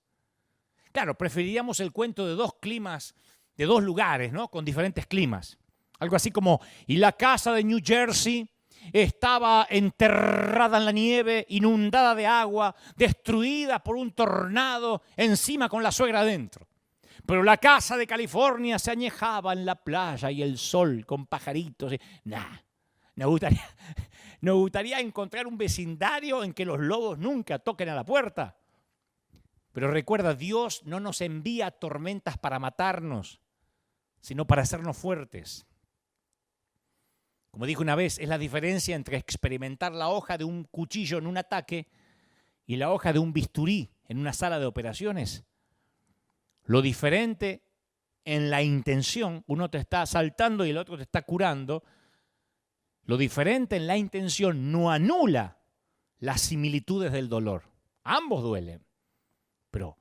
Claro, preferiríamos el cuento de dos climas, de dos lugares, ¿no? Con diferentes climas. Algo así como, y la casa de New Jersey estaba enterrada en la nieve, inundada de agua, destruida por un tornado, encima con la suegra adentro. Pero la casa de California se añejaba en la playa y el sol con pajaritos. Nos gustaría encontrar un vecindario en que los lobos nunca toquen a la puerta. Pero recuerda, Dios no nos envía tormentas para matarnos, sino para hacernos fuertes. Como dije una vez, es la diferencia entre experimentar la hoja de un cuchillo en un ataque y la hoja de un bisturí en una sala de operaciones. Lo diferente en la intención, uno te está asaltando y el otro te está curando. Lo diferente en la intención no anula las similitudes del dolor. Ambos duelen, pero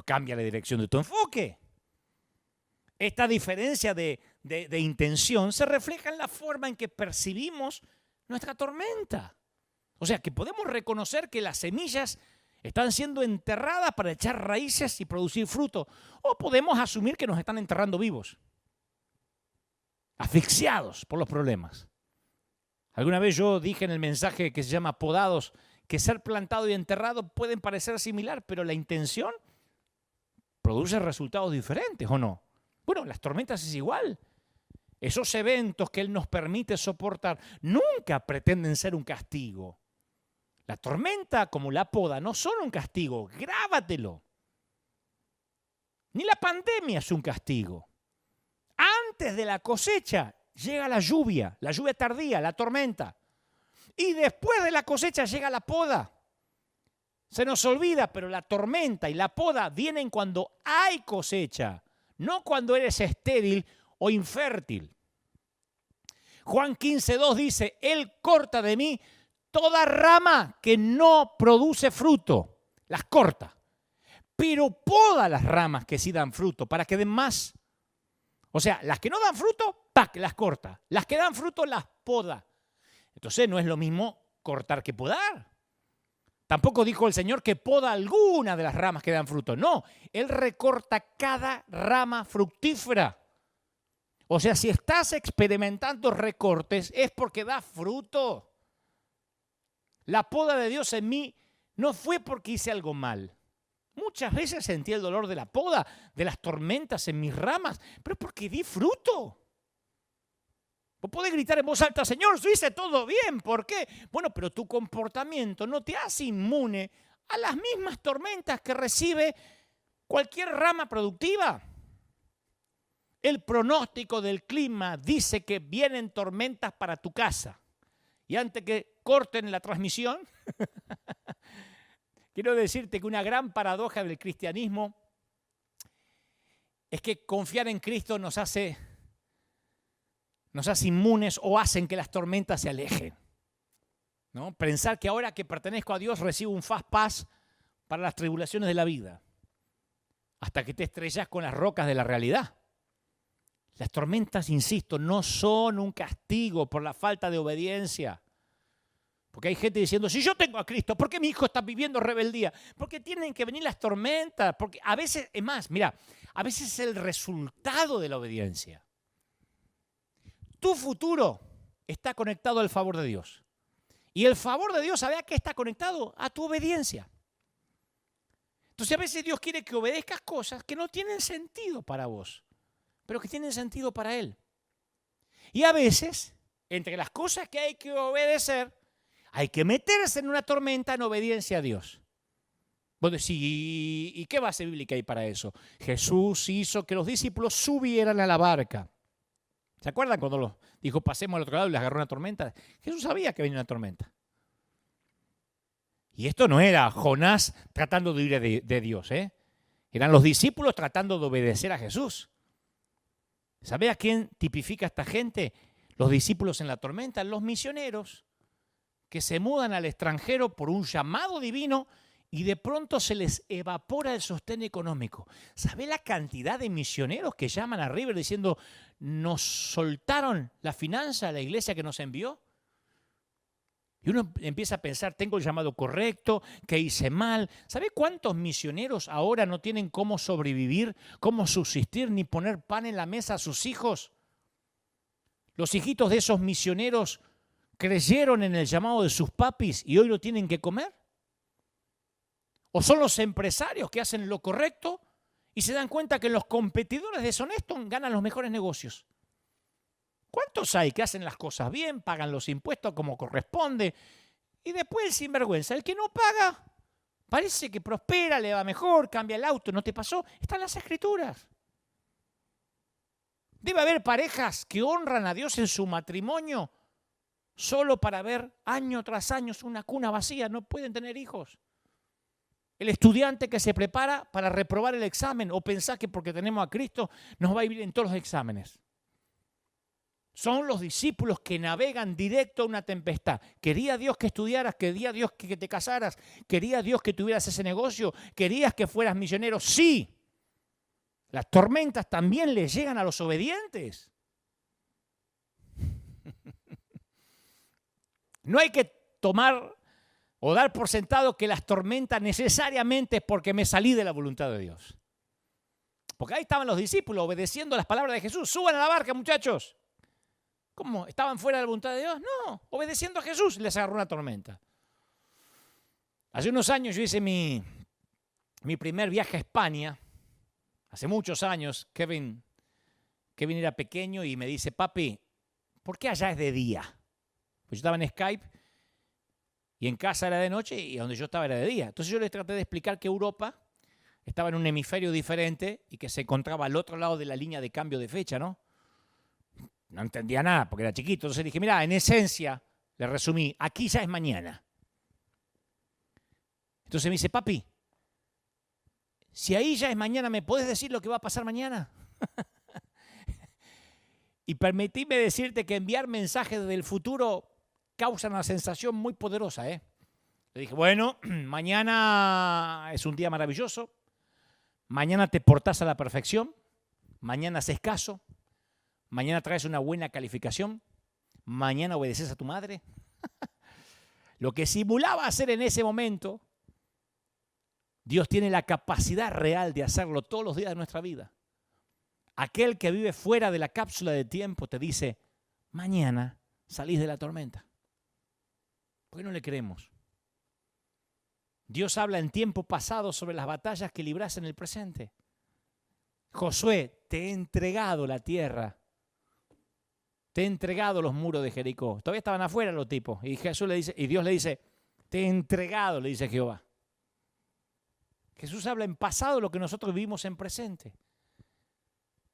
cambia la dirección de tu enfoque. Esta diferencia de intención se refleja en la forma en que percibimos nuestra tormenta. O sea, que podemos reconocer que las semillas están siendo enterradas para echar raíces y producir fruto. O podemos asumir que nos están enterrando vivos, asfixiados por los problemas. Alguna vez yo dije en el mensaje que se llama Podados que ser plantado y enterrado pueden parecer similar, pero la intención produce resultados diferentes, ¿o no? Bueno, las tormentas es igual. Esos eventos que Él nos permite soportar nunca pretenden ser un castigo. La tormenta, como la poda, no son un castigo. Grábatelo. Ni la pandemia es un castigo. Antes de la cosecha llega la lluvia tardía, la tormenta. Y después de la cosecha llega la poda. Se nos olvida, pero la tormenta y la poda vienen cuando hay cosecha, no cuando eres estéril o infértil. Juan 15:2 dice, Él corta de mí toda rama que no produce fruto. Las corta. Pero poda las ramas que sí dan fruto para que den más. O sea, las que no dan fruto, ¡pac!, las corta. Las que dan fruto, las poda. Entonces no es lo mismo cortar que podar. Tampoco dijo el Señor que poda alguna de las ramas que dan fruto. No, Él recorta cada rama fructífera. O sea, si estás experimentando recortes es porque da fruto. La poda de Dios en mí no fue porque hice algo mal. Muchas veces sentí el dolor de la poda, de las tormentas en mis ramas, pero porque di fruto. Vos podés gritar en voz alta, Señor, yo hice todo bien. ¿Por qué? Bueno, pero tu comportamiento no te hace inmune a las mismas tormentas que recibe cualquier rama productiva. El pronóstico del clima dice que vienen tormentas para tu casa. Y antes que corten la transmisión, quiero decirte que una gran paradoja del cristianismo es que confiar en Cristo nos hace inmunes o hacen que las tormentas se alejen, ¿no? Pensar que ahora que pertenezco a Dios recibo un fast pass para las tribulaciones de la vida, hasta que te estrellas con las rocas de la realidad. Las tormentas, insisto, no son un castigo por la falta de obediencia. Porque hay gente diciendo, si yo tengo a Cristo, ¿por qué mi hijo está viviendo rebeldía? Porque tienen que venir las tormentas, porque a veces, es más, mira, a veces es el resultado de la obediencia. Tu futuro está conectado al favor de Dios. Y el favor de Dios, ¿sabes a qué está conectado? A tu obediencia. Entonces a veces Dios quiere que obedezcas cosas que no tienen sentido para vos, pero que tienen sentido para Él. Y a veces, entre las cosas que hay que obedecer, hay que meterse en una tormenta en obediencia a Dios. Vos decís, ¿y qué base bíblica hay para eso? Jesús hizo que los discípulos subieran a la barca. ¿Se acuerdan cuando dijo pasemos al otro lado y les agarró una tormenta? Jesús sabía que venía una tormenta. Y esto no era Jonás tratando de huir de Dios, ¿eh? Eran los discípulos tratando de obedecer a Jesús. ¿Sabe a quién tipifica esta gente? Los discípulos en la tormenta, los misioneros que se mudan al extranjero por un llamado divino y de pronto se les evapora el sostén económico. ¿Sabe la cantidad de misioneros que llaman a River diciendo nos soltaron la finanza a la iglesia que nos envió? Y uno empieza a pensar, tengo el llamado correcto, ¿qué hice mal? ¿Sabe cuántos misioneros ahora no tienen cómo sobrevivir, cómo subsistir, ni poner pan en la mesa a sus hijos? Los hijitos de esos misioneros creyeron en el llamado de sus papis y hoy lo tienen que comer. ¿O son los empresarios que hacen lo correcto y se dan cuenta que los competidores deshonestos ganan los mejores negocios? ¿Cuántos hay que hacen las cosas bien, pagan los impuestos como corresponde y después el sinvergüenza, el que no paga, parece que prospera, le va mejor, cambia el auto, ¿no te pasó? Están las Escrituras. Debe haber parejas que honran a Dios en su matrimonio solo para ver año tras año una cuna vacía, no pueden tener hijos. El estudiante que se prepara para reprobar el examen o pensar que porque tenemos a Cristo nos va a ir bien en todos los exámenes. Son los discípulos que navegan directo a una tempestad. ¿Quería Dios que estudiaras? ¿Quería Dios que te casaras? ¿Quería Dios que tuvieras ese negocio? ¿Querías que fueras misionero? Sí. Las tormentas también les llegan a los obedientes. No hay que tomar o dar por sentado que las tormentas necesariamente es porque me salí de la voluntad de Dios. Porque ahí estaban los discípulos obedeciendo las palabras de Jesús. Suban a la barca, muchachos. ¿Cómo? ¿Estaban fuera de la voluntad de Dios? No, obedeciendo a Jesús les agarró una tormenta. Hace unos años yo hice mi primer viaje a España. Hace muchos años, Kevin era pequeño y me dice, papi, ¿por qué allá es de día? Pues yo estaba en Skype y en casa era de noche y donde yo estaba era de día. Entonces yo les traté de explicar que Europa estaba en un hemisferio diferente y que se encontraba al otro lado de la línea de cambio de fecha, ¿no? No entendía nada porque era chiquito. Entonces dije, mira, en esencia, le resumí, aquí ya es mañana. Entonces me dice, papi, si ahí ya es mañana, ¿me podés decir lo que va a pasar mañana? Y permitime decirte que enviar mensajes del futuro causa una sensación muy poderosa, Le dije, bueno, mañana es un día maravilloso, mañana te portás a la perfección, mañana haces caso, mañana traes una buena calificación, mañana obedeces a tu madre. Lo que simulaba hacer en ese momento, Dios tiene la capacidad real de hacerlo todos los días de nuestra vida. Aquel que vive fuera de la cápsula de tiempo te dice, mañana salís de la tormenta. ¿Por qué no le creemos? Dios habla en tiempo pasado sobre las batallas que libras en el presente. Josué, te he entregado la tierra. Te he entregado los muros de Jericó. Todavía estaban afuera los tipos. Y Jesús le dice, y Dios le dice, te he entregado, le dice Jehová. Jesús habla en pasado lo que nosotros vivimos en presente.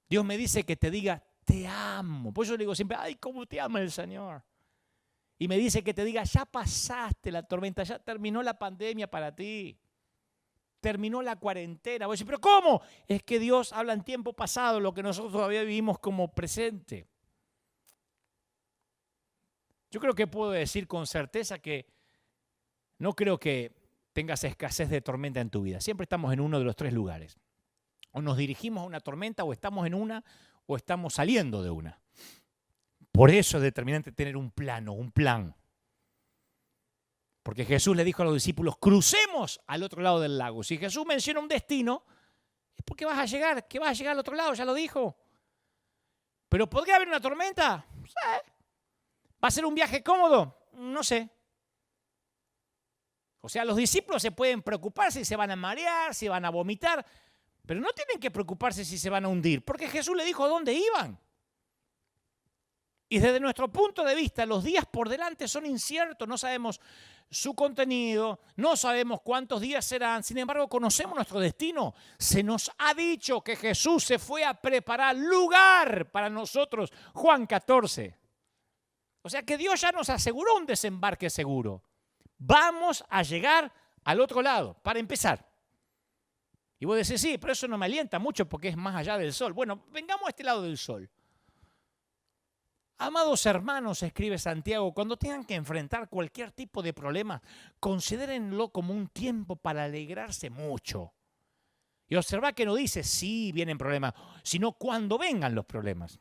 Dios me dice que te diga, te amo. Por eso le digo siempre, ay, cómo te ama el Señor. Y me dice que te diga, ya pasaste la tormenta, ya terminó la pandemia para ti. Terminó la cuarentena. Voy a decir, pero ¿cómo? Es que Dios habla en tiempo pasado lo que nosotros todavía vivimos como presente. Yo creo que puedo decir con certeza que no creo que tengas escasez de tormenta en tu vida. Siempre estamos en uno de los tres lugares. O nos dirigimos a una tormenta, o estamos en una, o estamos saliendo de una. Por eso es determinante tener un plano, un plan. Porque Jesús le dijo a los discípulos, crucemos al otro lado del lago. Si Jesús menciona un destino, es porque vas a llegar, que vas a llegar al otro lado, ya lo dijo. Pero ¿podría haber una tormenta? Sí. ¿Va a ser un viaje cómodo? No sé. O sea, los discípulos se pueden preocupar si se van a marear, si van a vomitar, pero no tienen que preocuparse si se van a hundir, porque Jesús le dijo a dónde iban. Y desde nuestro punto de vista, los días por delante son inciertos, no sabemos su contenido, no sabemos cuántos días serán, sin embargo, conocemos nuestro destino. Se nos ha dicho que Jesús se fue a preparar lugar para nosotros, Juan 14. O sea que Dios ya nos aseguró un desembarque seguro. Vamos a llegar al otro lado, para empezar. Y vos decís, sí, pero eso no me alienta mucho porque es más allá del sol. Bueno, vengamos a este lado del sol. Amados hermanos, escribe Santiago, cuando tengan que enfrentar cualquier tipo de problema, considérenlo como un tiempo para alegrarse mucho. Y observa que no dice, sí, vienen problemas, sino cuando vengan los problemas.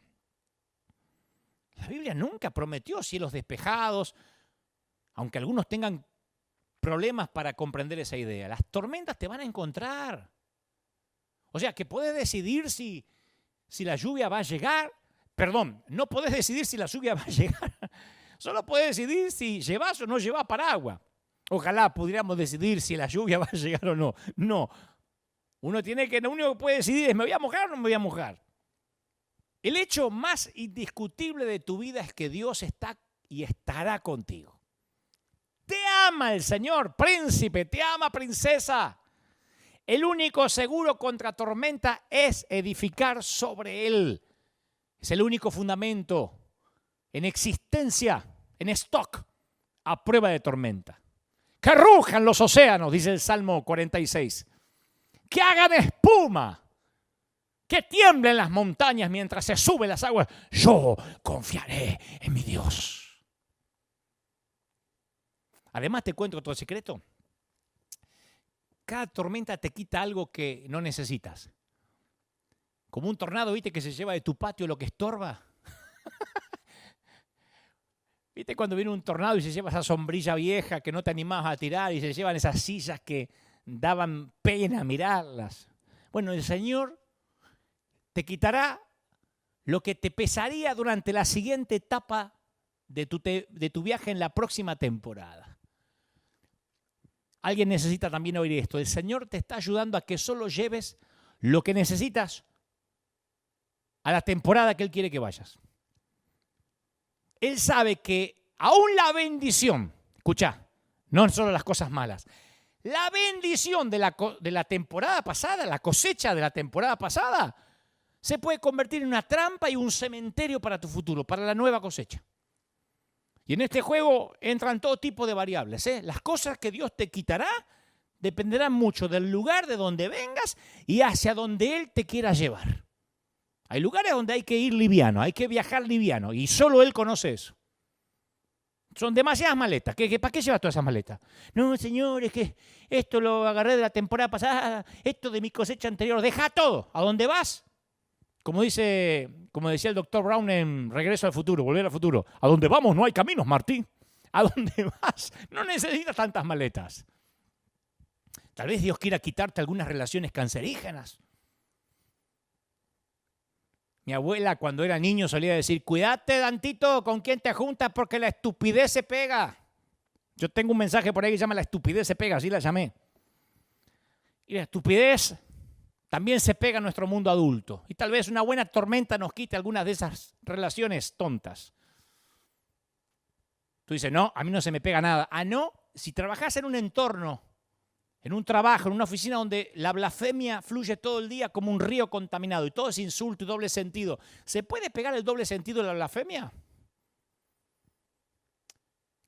La Biblia nunca prometió cielos despejados, aunque algunos tengan problemas para comprender esa idea, las tormentas te van a encontrar. O sea, que podés decidir si la lluvia va a llegar. Perdón, no podés decidir si la lluvia va a llegar. Solo podés decidir si llevas o no llevas paraguas. Ojalá pudiéramos decidir si la lluvia va a llegar o no. No. Lo único que puede decidir es, ¿me voy a mojar o no me voy a mojar? El hecho más indiscutible de tu vida es que Dios está y estará contigo. Te ama el Señor, príncipe, te ama, princesa. El único seguro contra tormenta es edificar sobre Él. Es el único fundamento en existencia, en stock, a prueba de tormenta. Que rujan los océanos, dice el Salmo 46. Que hagan espuma. Que tiemblen las montañas mientras se suben las aguas. Yo confiaré en mi Dios. Además te cuento otro secreto. Cada tormenta te quita algo que no necesitas. Como un tornado, ¿viste? Que se lleva de tu patio lo que estorba. ¿Viste cuando viene un tornado y se lleva esa sombrilla vieja que no te animabas a tirar y se llevan esas sillas que daban pena mirarlas? Bueno, el Señor te quitará lo que te pesaría durante la siguiente etapa de tu viaje en la próxima temporada. Alguien necesita también oír esto. El Señor te está ayudando a que solo lleves lo que necesitas a la temporada que Él quiere que vayas. Él sabe que aún la bendición, escucha, no solo las cosas malas, la bendición de la temporada pasada, la cosecha de la temporada pasada, se puede convertir en una trampa y un cementerio para tu futuro, para la nueva cosecha. Y en este juego entran todo tipo de variables. Las cosas que Dios te quitará dependerán mucho del lugar de donde vengas y hacia donde Él te quiera llevar. Hay lugares donde hay que ir liviano, hay que viajar liviano y solo Él conoce eso. Son demasiadas maletas. ¿Para qué llevas todas esas maletas? No, Señor, es que esto lo agarré de la temporada pasada, esto de mi cosecha anterior. Deja todo. ¿A dónde vas? Como decía el doctor Brown en Regreso al Futuro, Volver al Futuro. A donde vamos no hay caminos, Martín. ¿A dónde vas? No necesitas tantas maletas. Tal vez Dios quiera quitarte algunas relaciones cancerígenas. Mi abuela cuando era niño solía decir, cuídate, Dantito, con quién te juntas porque la estupidez se pega. Yo tengo un mensaje por ahí que se llama La estupidez se pega, así la llamé. Y la estupidez también se pega a nuestro mundo adulto. Y tal vez una buena tormenta nos quite algunas de esas relaciones tontas. Tú dices, no, a mí no se me pega nada. Ah, no, si trabajas en un entorno, en un trabajo, en una oficina donde la blasfemia fluye todo el día como un río contaminado y todo es insulto y doble sentido, ¿se puede pegar el doble sentido de la blasfemia?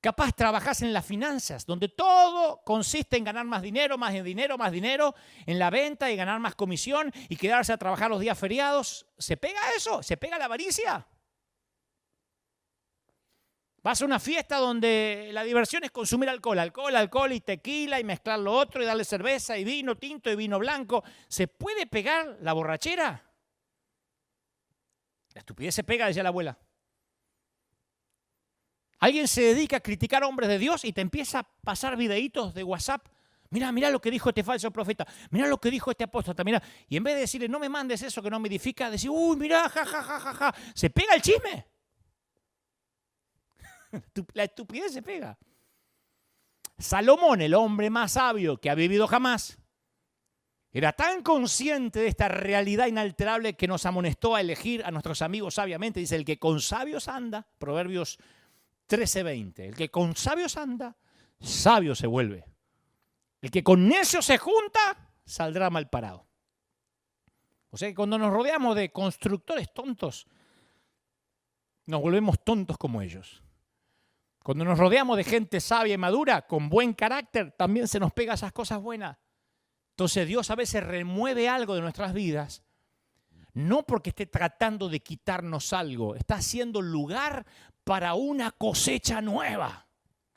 Capaz trabajás en las finanzas, donde todo consiste en ganar más dinero, en la venta y ganar más comisión y quedarse a trabajar los días feriados. ¿Se pega eso? ¿Se pega la avaricia? Vas a una fiesta donde la diversión es consumir alcohol y tequila y mezclar lo otro y darle cerveza y vino tinto y vino blanco. ¿Se puede pegar la borrachera? La estupidez se pega, decía la abuela. Alguien se dedica a criticar a hombres de Dios y te empieza a pasar videitos de WhatsApp. Mira lo que dijo este falso profeta. Mira lo que dijo este apóstata. Mira. Y en vez de decirle, no me mandes eso que no me edifica, decir, uy, mira, ja. Se pega el chisme. La estupidez se pega. Salomón, el hombre más sabio que ha vivido jamás, era tan consciente de esta realidad inalterable que nos amonestó a elegir a nuestros amigos sabiamente. Dice, el que con sabios anda, Proverbios 13:20. El que con sabios anda, sabio se vuelve. El que con necios se junta, saldrá mal parado. O sea que cuando nos rodeamos de constructores tontos, nos volvemos tontos como ellos. Cuando nos rodeamos de gente sabia y madura, con buen carácter, también se nos pega esas cosas buenas. Entonces Dios a veces remueve algo de nuestras vidas, no porque esté tratando de quitarnos algo, está haciendo lugar para una cosecha nueva.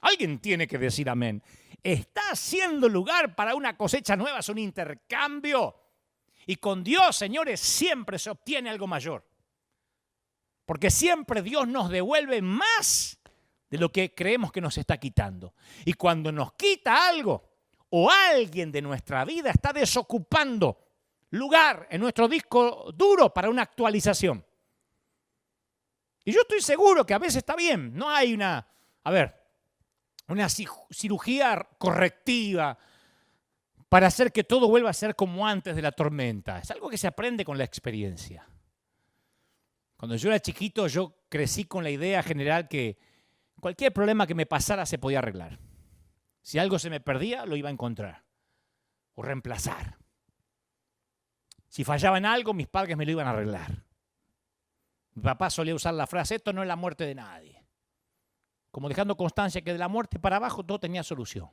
Alguien tiene que decir amén. Está haciendo lugar para una cosecha nueva, es un intercambio. Y con Dios, señores, siempre se obtiene algo mayor. Porque siempre Dios nos devuelve más de lo que creemos que nos está quitando. Y cuando nos quita algo o alguien de nuestra vida está desocupando lugar en nuestro disco duro para una actualización. Y yo estoy seguro que a veces está bien, no hay una cirugía correctiva para hacer que todo vuelva a ser como antes de la tormenta. Es algo que se aprende con la experiencia. Cuando yo era chiquito, yo crecí con la idea general que cualquier problema que me pasara se podía arreglar. Si algo se me perdía, lo iba a encontrar o reemplazar. Si fallaba en algo, mis padres me lo iban a arreglar. Mi papá solía usar la frase, esto no es la muerte de nadie. Como dejando constancia que de la muerte para abajo todo tenía solución.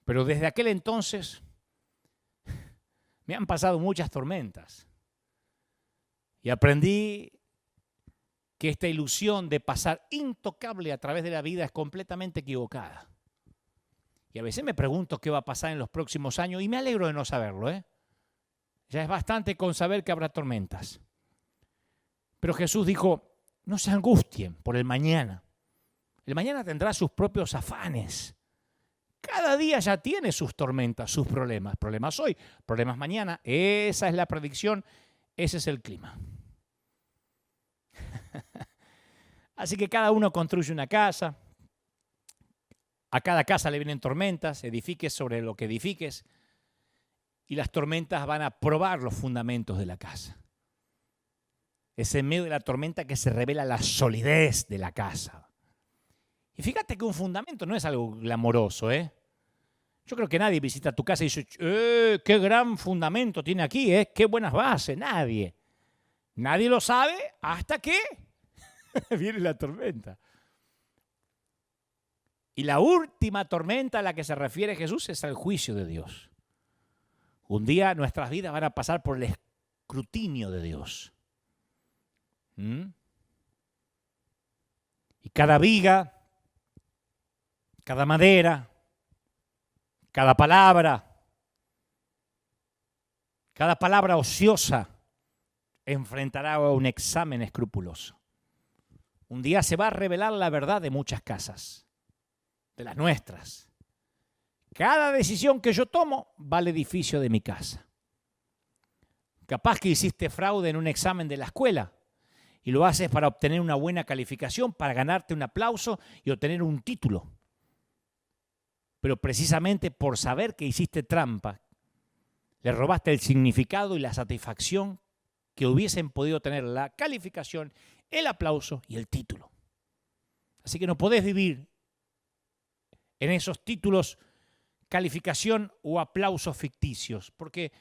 Pero desde aquel entonces me han pasado muchas tormentas. Y aprendí que esta ilusión de pasar intocable a través de la vida es completamente equivocada. Y a veces me pregunto qué va a pasar en los próximos años y me alegro de no saberlo, ¿eh? Ya es bastante con saber que habrá tormentas. Pero Jesús dijo, no se angustien por el mañana. El mañana tendrá sus propios afanes. Cada día ya tiene sus tormentas, sus problemas. Problemas hoy, problemas mañana. Esa es la predicción, ese es el clima. Así que cada uno construye una casa. A cada casa le vienen tormentas, edifiques sobre lo que edifiques. Y las tormentas van a probar los fundamentos de la casa. Es en medio de la tormenta que se revela la solidez de la casa. Y fíjate que un fundamento no es algo glamoroso, ¿eh? Yo creo que nadie visita tu casa y dice, qué gran fundamento tiene aquí, ¿eh? Qué buenas bases. Nadie. Nadie lo sabe hasta que viene la tormenta. Y la última tormenta a la que se refiere Jesús es el juicio de Dios. Un día nuestras vidas van a pasar por el escrutinio de Dios. Y cada viga, cada madera, cada palabra ociosa enfrentará un examen escrupuloso. Un día se va a revelar la verdad de muchas casas, de las nuestras. Cada decisión que yo tomo va al edificio de mi casa. Capaz que hiciste fraude en un examen de la escuela y lo haces para obtener una buena calificación, para ganarte un aplauso y obtener un título. Pero precisamente por saber que hiciste trampa, le robaste el significado y la satisfacción que hubiesen podido tener la calificación, el aplauso y el título. Así que no podés vivir en esos títulos, calificación o aplausos ficticios, porque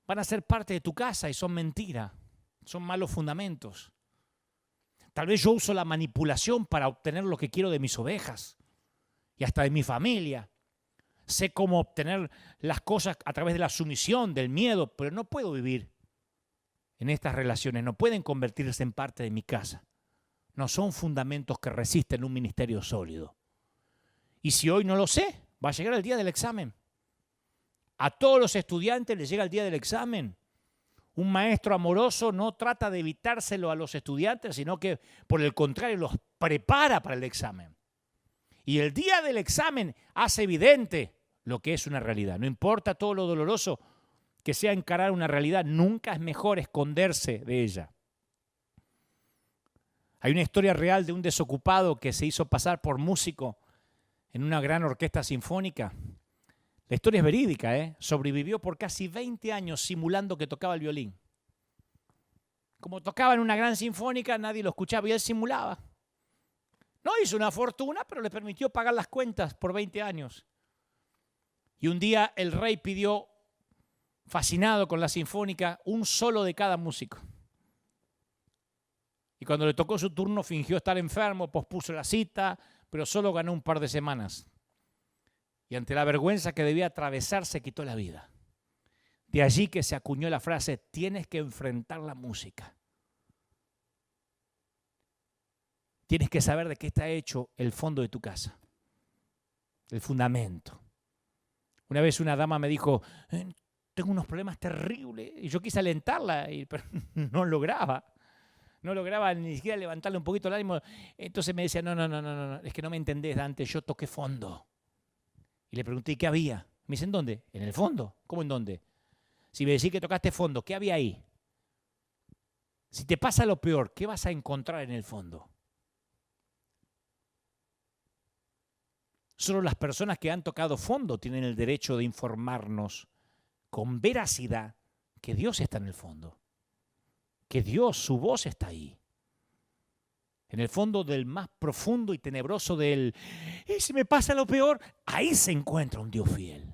van a ser parte de tu casa y son mentiras, son malos fundamentos. Tal vez yo uso la manipulación para obtener lo que quiero de mis ovejas y hasta de mi familia. Sé cómo obtener las cosas a través de la sumisión, del miedo, pero no puedo vivir en estas relaciones, no pueden convertirse en parte de mi casa. No son fundamentos que resisten un ministerio sólido. Y si hoy no lo sé, va a llegar el día del examen. A todos los estudiantes les llega el día del examen. Un maestro amoroso no trata de evitárselo a los estudiantes, sino que por el contrario los prepara para el examen. Y el día del examen hace evidente lo que es una realidad. No importa todo lo doloroso que sea encarar una realidad, nunca es mejor esconderse de ella. Hay una historia real de un desocupado que se hizo pasar por músico en una gran orquesta sinfónica. La historia es verídica, ¿eh? Sobrevivió por casi 20 años simulando que tocaba el violín. Como tocaba en una gran sinfónica, nadie lo escuchaba y él simulaba. No hizo una fortuna, pero le permitió pagar las cuentas por 20 años. Y un día el rey pidió, fascinado con la sinfónica, un solo de cada músico. Y cuando le tocó su turno fingió estar enfermo, pospuso la cita, pero solo ganó un par de semanas. Y ante la vergüenza que debía atravesar, se quitó la vida. De allí que se acuñó la frase, tienes que enfrentar la música. Tienes que saber de qué está hecho el fondo de tu casa, el fundamento. Una vez una dama me dijo, tengo unos problemas terribles, y yo quise alentarla, pero no lograba. No lograba ni siquiera levantarle un poquito el ánimo. Entonces me decía, no, es que no me entendés, Dante, yo toqué fondo. Y le pregunté, ¿qué había? Me dice, ¿en dónde? ¿En el fondo? ¿Cómo en dónde? Si me decís que tocaste fondo, ¿qué había ahí? Si te pasa lo peor, ¿qué vas a encontrar en el fondo? Solo las personas que han tocado fondo tienen el derecho de informarnos con veracidad que Dios está en el fondo. Que Dios, su voz está ahí. En el fondo del más profundo y tenebroso del, ¿y si me pasa lo peor? Ahí se encuentra un Dios fiel.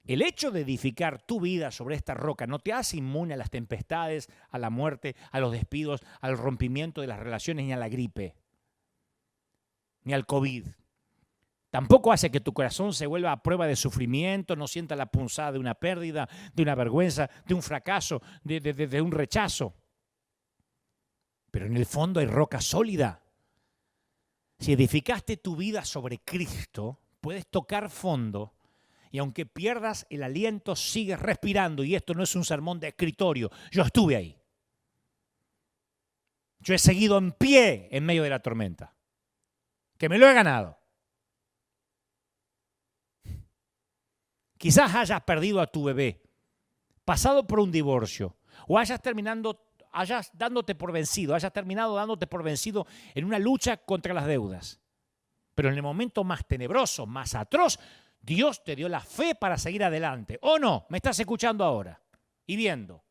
El hecho de edificar tu vida sobre esta roca no te hace inmune a las tempestades, a la muerte, a los despidos, al rompimiento de las relaciones, ni a la gripe, ni al COVID. Tampoco hace que tu corazón se vuelva a prueba de sufrimiento, no sienta la punzada de una pérdida, de una vergüenza, de un fracaso, de un rechazo. Pero en el fondo hay roca sólida. Si edificaste tu vida sobre Cristo, puedes tocar fondo y aunque pierdas el aliento, sigues respirando. Y esto no es un sermón de escritorio. Yo estuve ahí. Yo he seguido en pie en medio de la tormenta. Que me lo he ganado. Quizás hayas perdido a tu bebé, pasado por un divorcio, o hayas terminado dándote por vencido en una lucha contra las deudas. Pero en el momento más tenebroso, más atroz, Dios te dio la fe para seguir adelante. ¿O no? ¿Me estás escuchando ahora y viendo?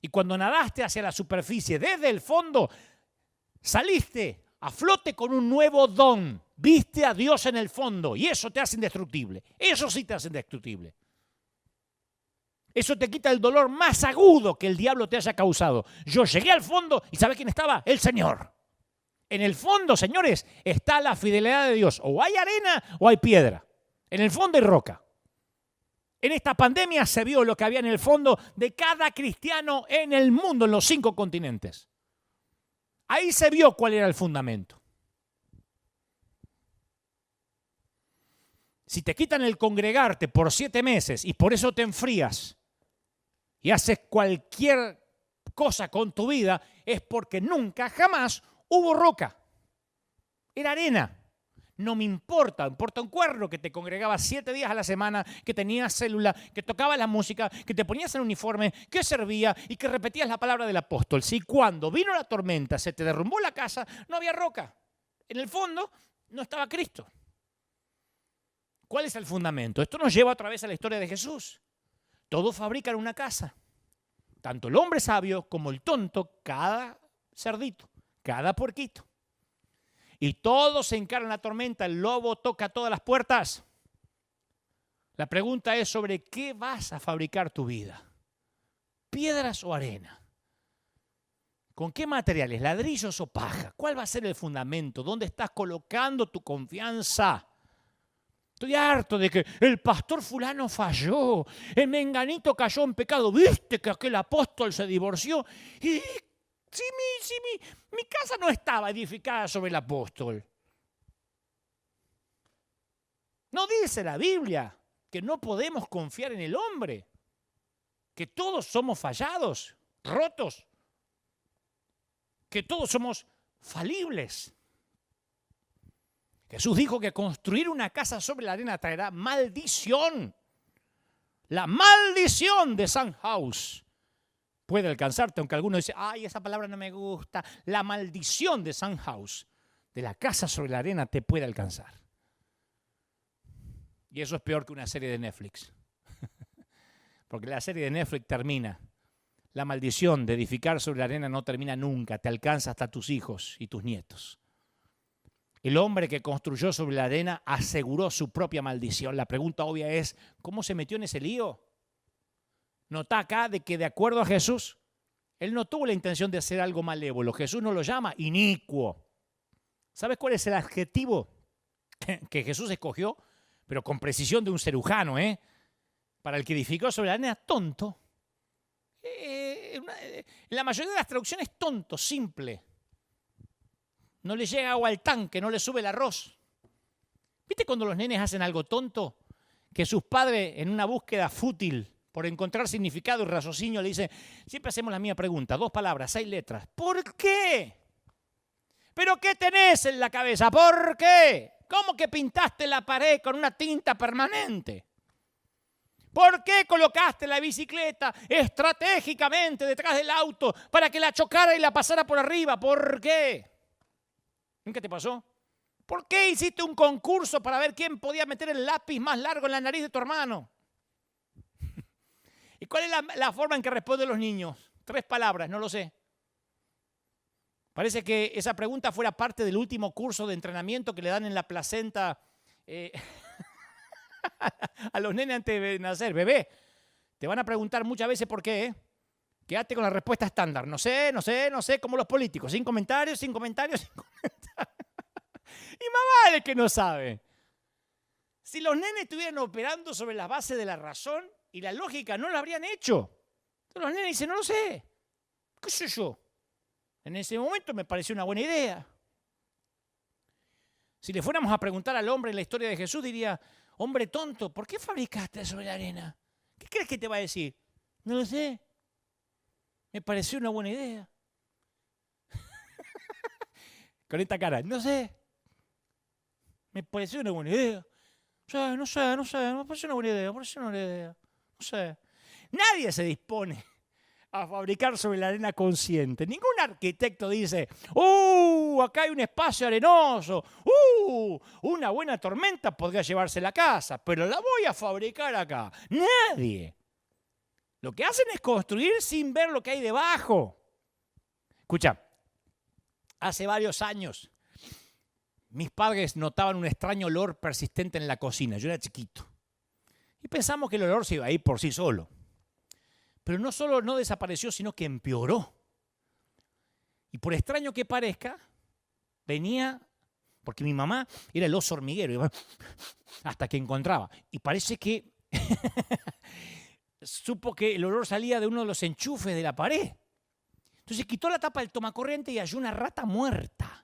Y cuando nadaste hacia la superficie, desde el fondo, saliste a flote con un nuevo don. Viste a Dios en el fondo y eso te hace indestructible. Eso sí te hace indestructible. Eso te quita el dolor más agudo que el diablo te haya causado. Yo llegué al fondo y ¿sabes quién estaba? El Señor. En el fondo, señores, está la fidelidad de Dios. O hay arena o hay piedra. En el fondo hay roca. En esta pandemia se vio lo que había en el fondo de cada cristiano en el mundo, en los 5 continentes. Ahí se vio cuál era el fundamento. Si te quitan el congregarte por 7 meses y por eso te enfrías y haces cualquier cosa con tu vida, es porque nunca, jamás hubo roca. Era arena. No me importa un cuerno que te congregabas 7 días a la semana, que tenías célula, que tocabas la música, que te ponías el uniforme, que servía y que repetías la palabra del apóstol. Si cuando vino la tormenta se te derrumbó la casa, no había roca. En el fondo no estaba Cristo. ¿Cuál es el fundamento? Esto nos lleva otra vez a la historia de Jesús. Todos fabrican una casa. Tanto el hombre sabio como el tonto, cada cerdito, cada puerquito. Y todos se encaran la tormenta, el lobo toca todas las puertas. La pregunta es sobre qué vas a fabricar tu vida. ¿Piedras o arena? ¿Con qué materiales? ¿Ladrillos o paja? ¿Cuál va a ser el fundamento? ¿Dónde estás colocando tu confianza? Estoy harto de que el pastor fulano falló, el menganito cayó en pecado. ¿Viste que aquel apóstol se divorció? Y mi casa no estaba edificada sobre el apóstol. No dice la Biblia que no podemos confiar en el hombre, que todos somos fallados, rotos, que todos somos falibles. Jesús dijo que construir una casa sobre la arena traerá maldición. La maldición de Sandhouse puede alcanzarte, aunque algunos dicen, ay, esa palabra no me gusta. La maldición de Sandhouse, de la casa sobre la arena, te puede alcanzar. Y eso es peor que una serie de Netflix. Porque la serie de Netflix termina. La maldición de edificar sobre la arena no termina nunca. Te alcanza hasta tus hijos y tus nietos. El hombre que construyó sobre la arena aseguró su propia maldición. La pregunta obvia es, ¿cómo se metió en ese lío? Nota acá de que de acuerdo a Jesús, él no tuvo la intención de hacer algo malévolo. Jesús no lo llama inicuo. ¿Sabes cuál es el adjetivo que Jesús escogió? Pero con precisión de un cirujano, para el que edificó sobre la arena, tonto. En la mayoría de las traducciones, tonto, simple. No le llega agua al tanque, no le sube el arroz. ¿Viste cuando los nenes hacen algo tonto? Que sus padres, en una búsqueda fútil, por encontrar significado y raciocinio, le dice, siempre hacemos la misma pregunta, 2 palabras, 6 letras. ¿Por qué? ¿Pero qué tenés en la cabeza? ¿Por qué? ¿Cómo que pintaste la pared con una tinta permanente? ¿Por qué colocaste la bicicleta estratégicamente detrás del auto para que la chocara y la pasara por arriba? ¿Por qué? ¿Nunca te pasó? ¿Por qué hiciste un concurso para ver quién podía meter el lápiz más largo en la nariz de tu hermano? ¿Y cuál es la forma en que responden los niños? 3 palabras, no lo sé. Parece que esa pregunta fuera parte del último curso de entrenamiento que le dan en la placenta a los nenes antes de nacer. Bebé, te van a preguntar muchas veces por qué, ¿eh? Quédate con la respuesta estándar. No sé, como los políticos. Sin comentarios. Y más vale que no sabe. Si los nenes estuvieran operando sobre la base de la razón y la lógica, no lo habrían hecho. Entonces los nenes dicen, no lo sé. ¿Qué sé yo? En ese momento me pareció una buena idea. Si le fuéramos a preguntar al hombre en la historia de Jesús, diría, hombre tonto, ¿por qué fabricaste sobre la arena? ¿Qué crees que te va a decir? No lo sé. Me pareció una buena idea. Con esta cara, no sé. Me pareció una buena idea. No sé, me pareció una buena idea, no sé. Nadie se dispone a fabricar sobre la arena consciente. Ningún arquitecto dice, acá hay un espacio arenoso, una buena tormenta podría llevarse la casa, pero la voy a fabricar acá. Nadie. Lo que hacen es construir sin ver lo que hay debajo. Escucha, hace varios años mis padres notaban un extraño olor persistente en la cocina. Yo era chiquito. Y pensamos que el olor se iba a ir por sí solo. Pero no solo no desapareció, sino que empeoró. Y por extraño que parezca, venía, porque mi mamá era el oso hormiguero, hasta que encontraba. Y parece que supo que el olor salía de uno de los enchufes de la pared. Entonces quitó la tapa del tomacorriente y halló una rata muerta.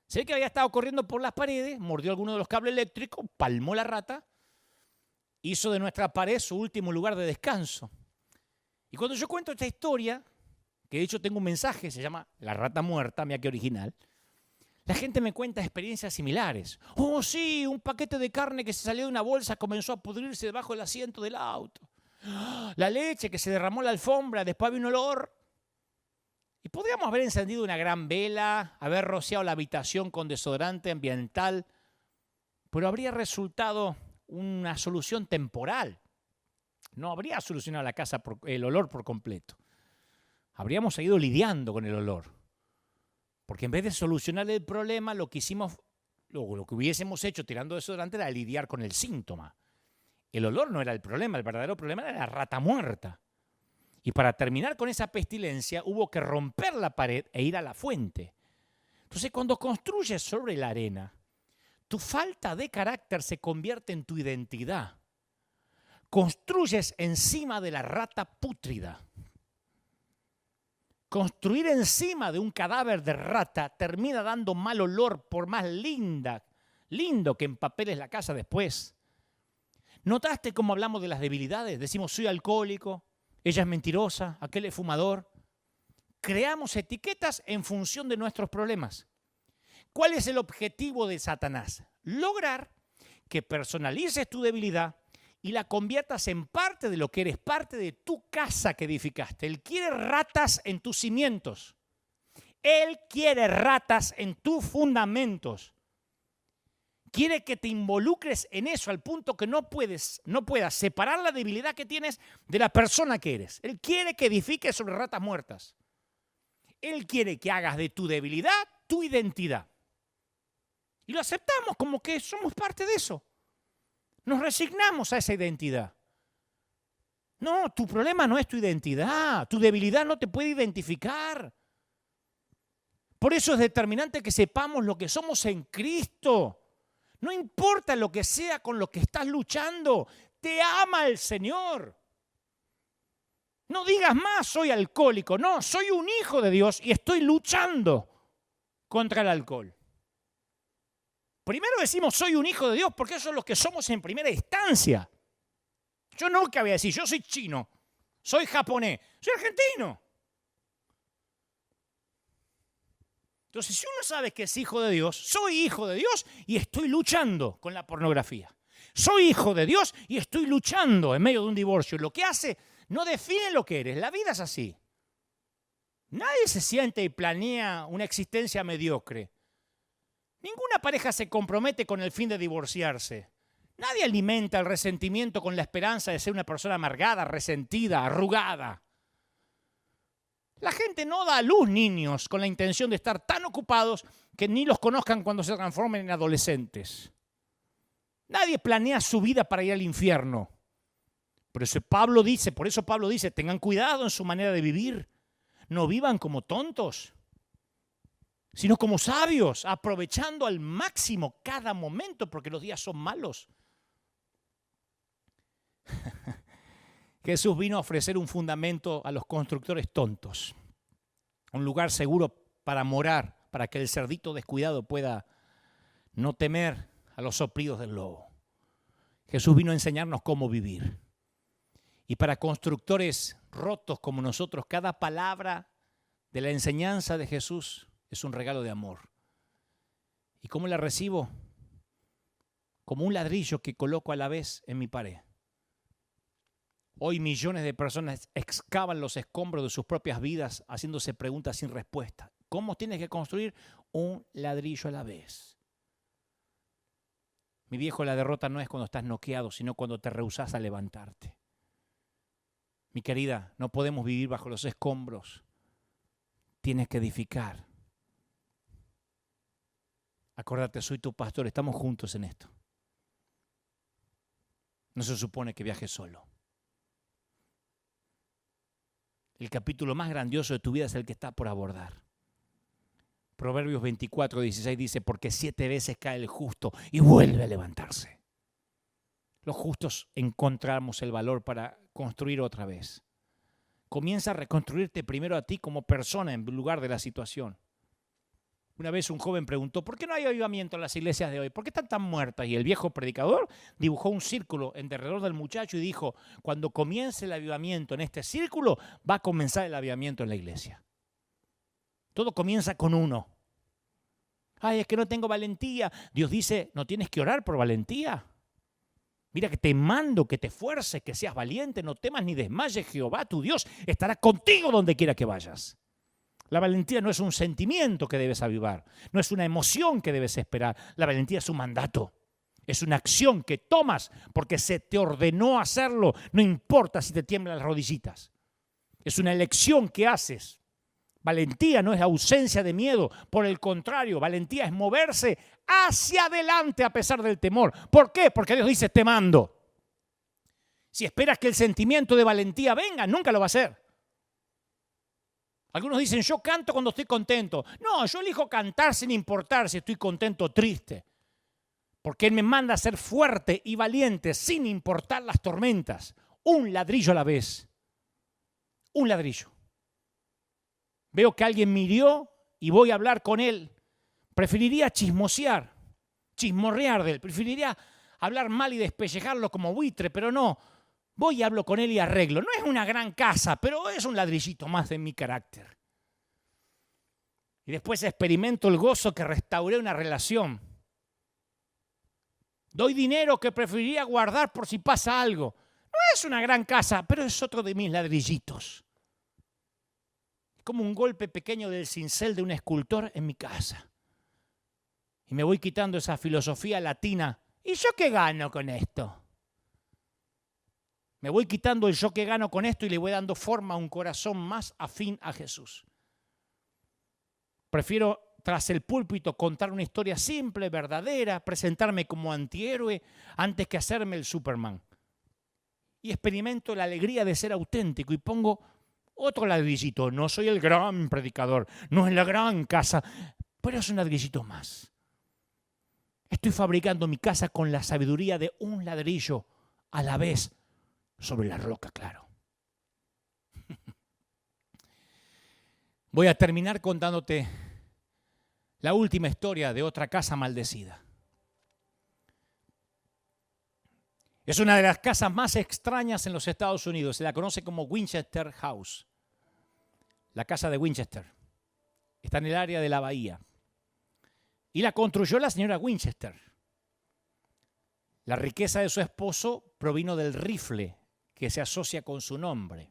Se ve que había estado corriendo por las paredes, mordió alguno de los cables eléctricos, palmó la rata, hizo de nuestra pared su último lugar de descanso. Y cuando yo cuento esta historia, que de hecho tengo un mensaje, se llama La rata muerta, mira qué original, la gente me cuenta experiencias similares. Oh, sí, un paquete de carne que se salió de una bolsa comenzó a pudrirse debajo del asiento del auto. La leche que se derramó en la alfombra, después había un olor. Y podríamos haber encendido una gran vela, haber rociado la habitación con desodorante ambiental, pero habría resultado una solución temporal. No habría solucionado la casa el olor por completo. Habríamos seguido lidiando con el olor. Porque en vez de solucionar el problema, lo que hubiésemos hecho tirando desodorante era lidiar con el síntoma. El olor no era el problema, el verdadero problema era la rata muerta. Y para terminar con esa pestilencia hubo que romper la pared e ir a la fuente. Entonces, cuando construyes sobre la arena, tu falta de carácter se convierte en tu identidad. Construyes encima de la rata pútrida. Construir encima de un cadáver de rata termina dando mal olor por más lindo que empapeles la casa después. ¿Notaste cómo hablamos de las debilidades? Decimos, soy alcohólico, ella es mentirosa, aquel es fumador. Creamos etiquetas en función de nuestros problemas. ¿Cuál es el objetivo de Satanás? Lograr que personalices tu debilidad y la conviertas en parte de lo que eres, parte de tu casa que edificaste. Él quiere ratas en tus cimientos. Él quiere ratas en tus fundamentos. Quiere que te involucres en eso al punto que no puedas separar la debilidad que tienes de la persona que eres. Él quiere que edifiques sobre ratas muertas. Él quiere que hagas de tu debilidad tu identidad. Y lo aceptamos como que somos parte de eso. Nos resignamos a esa identidad. No, tu problema no es tu identidad. Tu debilidad no te puede identificar. Por eso es determinante que sepamos lo que somos en Cristo. No importa lo que sea con lo que estás luchando, te ama el Señor. No digas más, soy alcohólico. No, soy un hijo de Dios y estoy luchando contra el alcohol. Primero decimos, soy un hijo de Dios, porque eso es lo que somos en primera instancia. Yo nunca voy a decir, yo soy chino, soy japonés, soy argentino. Entonces, si uno sabe que es hijo de Dios, soy hijo de Dios y estoy luchando con la pornografía. Soy hijo de Dios y estoy luchando en medio de un divorcio. Lo que hace no define lo que eres. La vida es así. Nadie se siente y planea una existencia mediocre. Ninguna pareja se compromete con el fin de divorciarse. Nadie alimenta el resentimiento con la esperanza de ser una persona amargada, resentida, arrugada. La gente no da a luz niños con la intención de estar tan ocupados que ni los conozcan cuando se transformen en adolescentes. Nadie planea su vida para ir al infierno. Por eso Pablo dice, tengan cuidado en su manera de vivir. No vivan como tontos, sino como sabios, aprovechando al máximo cada momento, porque los días son malos. Jesús vino a ofrecer un fundamento a los constructores tontos, un lugar seguro para morar, para que el cerdito descuidado pueda no temer a los soplidos del lobo. Jesús vino a enseñarnos cómo vivir. Y para constructores rotos como nosotros, cada palabra de la enseñanza de Jesús es un regalo de amor. ¿Y cómo la recibo? Como un ladrillo que coloco a la vez en mi pared. Hoy millones de personas excavan los escombros de sus propias vidas haciéndose preguntas sin respuesta. ¿Cómo tienes que construir? Un ladrillo a la vez. Mi viejo, la derrota no es cuando estás noqueado, sino cuando te rehusás a levantarte. Mi querida, no podemos vivir bajo los escombros. Tienes que edificar. Acuérdate, soy tu pastor, estamos juntos en esto. No se supone que viajes solo. El capítulo más grandioso de tu vida es el que está por abordar. Proverbios 24:16 dice, porque 7 veces cae el justo y vuelve a levantarse. Los justos encontramos el valor para construir otra vez. Comienza a reconstruirte primero a ti como persona en lugar de la situación. Una vez un joven preguntó, ¿por qué no hay avivamiento en las iglesias de hoy? ¿Por qué están tan muertas? Y el viejo predicador dibujó un círculo en derredor del muchacho y dijo, cuando comience el avivamiento en este círculo, va a comenzar el avivamiento en la iglesia. Todo comienza con uno. Ay, es que no tengo valentía. Dios dice, no tienes que orar por valentía. Mira que te mando, que te esfuerces, que seas valiente, no temas ni desmayes. Jehová, tu Dios, estará contigo donde quiera que vayas. La valentía no es un sentimiento que debes avivar, no es una emoción que debes esperar. La valentía es un mandato, es una acción que tomas porque se te ordenó hacerlo, no importa si te tiemblan las rodillitas. Es una elección que haces. Valentía no es ausencia de miedo, por el contrario, valentía es moverse hacia adelante a pesar del temor. ¿Por qué? Porque Dios dice, te mando. Si esperas que el sentimiento de valentía venga, nunca lo va a hacer. Algunos dicen, yo canto cuando estoy contento. No, yo elijo cantar sin importar si estoy contento o triste. Porque Él me manda a ser fuerte y valiente sin importar las tormentas. Un ladrillo a la vez. Un ladrillo. Veo que alguien me hirió y voy a hablar con él. Preferiría chismosear, chismorrear de él. Preferiría hablar mal y despellejarlo como buitre, pero no. Voy y hablo con él y arreglo. No es una gran casa, pero es un ladrillito más de mi carácter. Y después experimento el gozo que restauré una relación. Doy dinero que preferiría guardar por si pasa algo. No es una gran casa, pero es otro de mis ladrillitos. Como un golpe pequeño del cincel de un escultor en mi casa. Y me voy quitando esa filosofía latina. ¿Y yo qué gano con esto? Me voy quitando el yo que gano con esto y le voy dando forma a un corazón más afín a Jesús. Prefiero, tras el púlpito, contar una historia simple, verdadera, presentarme como antihéroe antes que hacerme el Superman. Y experimento la alegría de ser auténtico y pongo otro ladrillito. No soy el gran predicador, no es la gran casa, pero es un ladrillito más. Estoy fabricando mi casa con la sabiduría de un ladrillo a la vez sobre la roca, claro. Voy a terminar contándote la última historia de otra casa maldecida. Es una de las casas más extrañas en los Estados Unidos. Se la conoce como Winchester House. La casa de Winchester. Está en el área de la bahía. Y la construyó la señora Winchester. La riqueza de su esposo provino del rifle que se asocia con su nombre.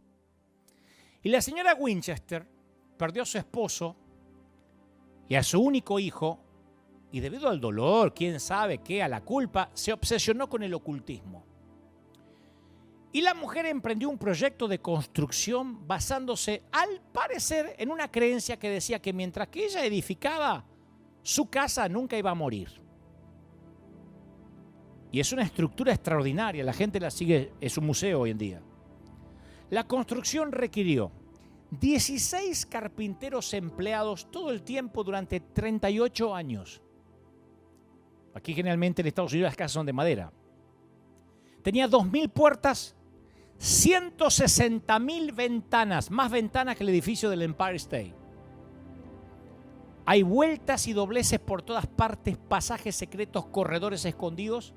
Y la señora Winchester perdió a su esposo y a su único hijo, y debido al dolor, quién sabe qué, a la culpa, se obsesionó con el ocultismo. Y la mujer emprendió un proyecto de construcción basándose, al parecer, en una creencia que decía que mientras que ella edificaba, su casa nunca iba a morir. Y es una estructura extraordinaria, la gente la sigue, es un museo hoy en día. La construcción requirió 16 carpinteros empleados todo el tiempo durante 38 años. Aquí generalmente en Estados Unidos las casas son de madera. Tenía 2.000 puertas, 160.000 ventanas, más ventanas que el edificio del Empire State. Hay vueltas y dobleces por todas partes, pasajes secretos, corredores escondidos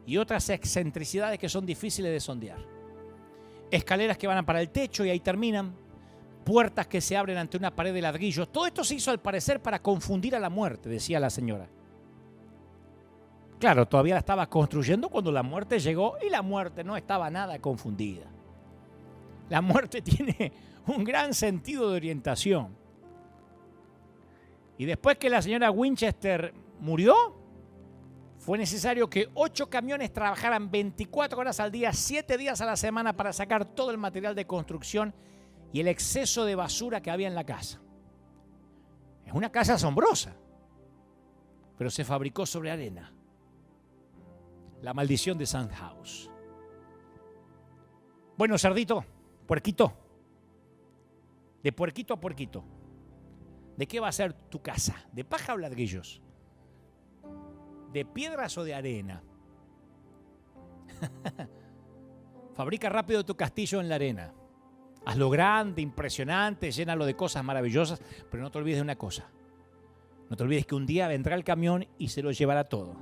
y otras excentricidades que son difíciles de sondear. Escaleras que van para el techo y ahí terminan. Puertas que se abren ante una pared de ladrillos. Todo esto se hizo al parecer para confundir a la muerte, decía la señora. Claro, todavía la estaba construyendo cuando la muerte llegó y la muerte no estaba nada confundida. La muerte tiene un gran sentido de orientación. Y después que la señora Winchester murió, fue necesario que 8 camiones trabajaran 24 horas al día, 7 días a la semana para sacar todo el material de construcción y el exceso de basura que había en la casa. Es una casa asombrosa, pero se fabricó sobre arena. La maldición de Sandhouse. Bueno, cerdito, puerquito. De puerquito a puerquito. ¿De qué va a ser tu casa? ¿De paja o ladrillos? ¿De piedras o de arena? Fabrica rápido tu castillo en la arena. Hazlo grande, impresionante, llénalo de cosas maravillosas, pero no te olvides de una cosa. No te olvides que un día vendrá el camión y se lo llevará todo.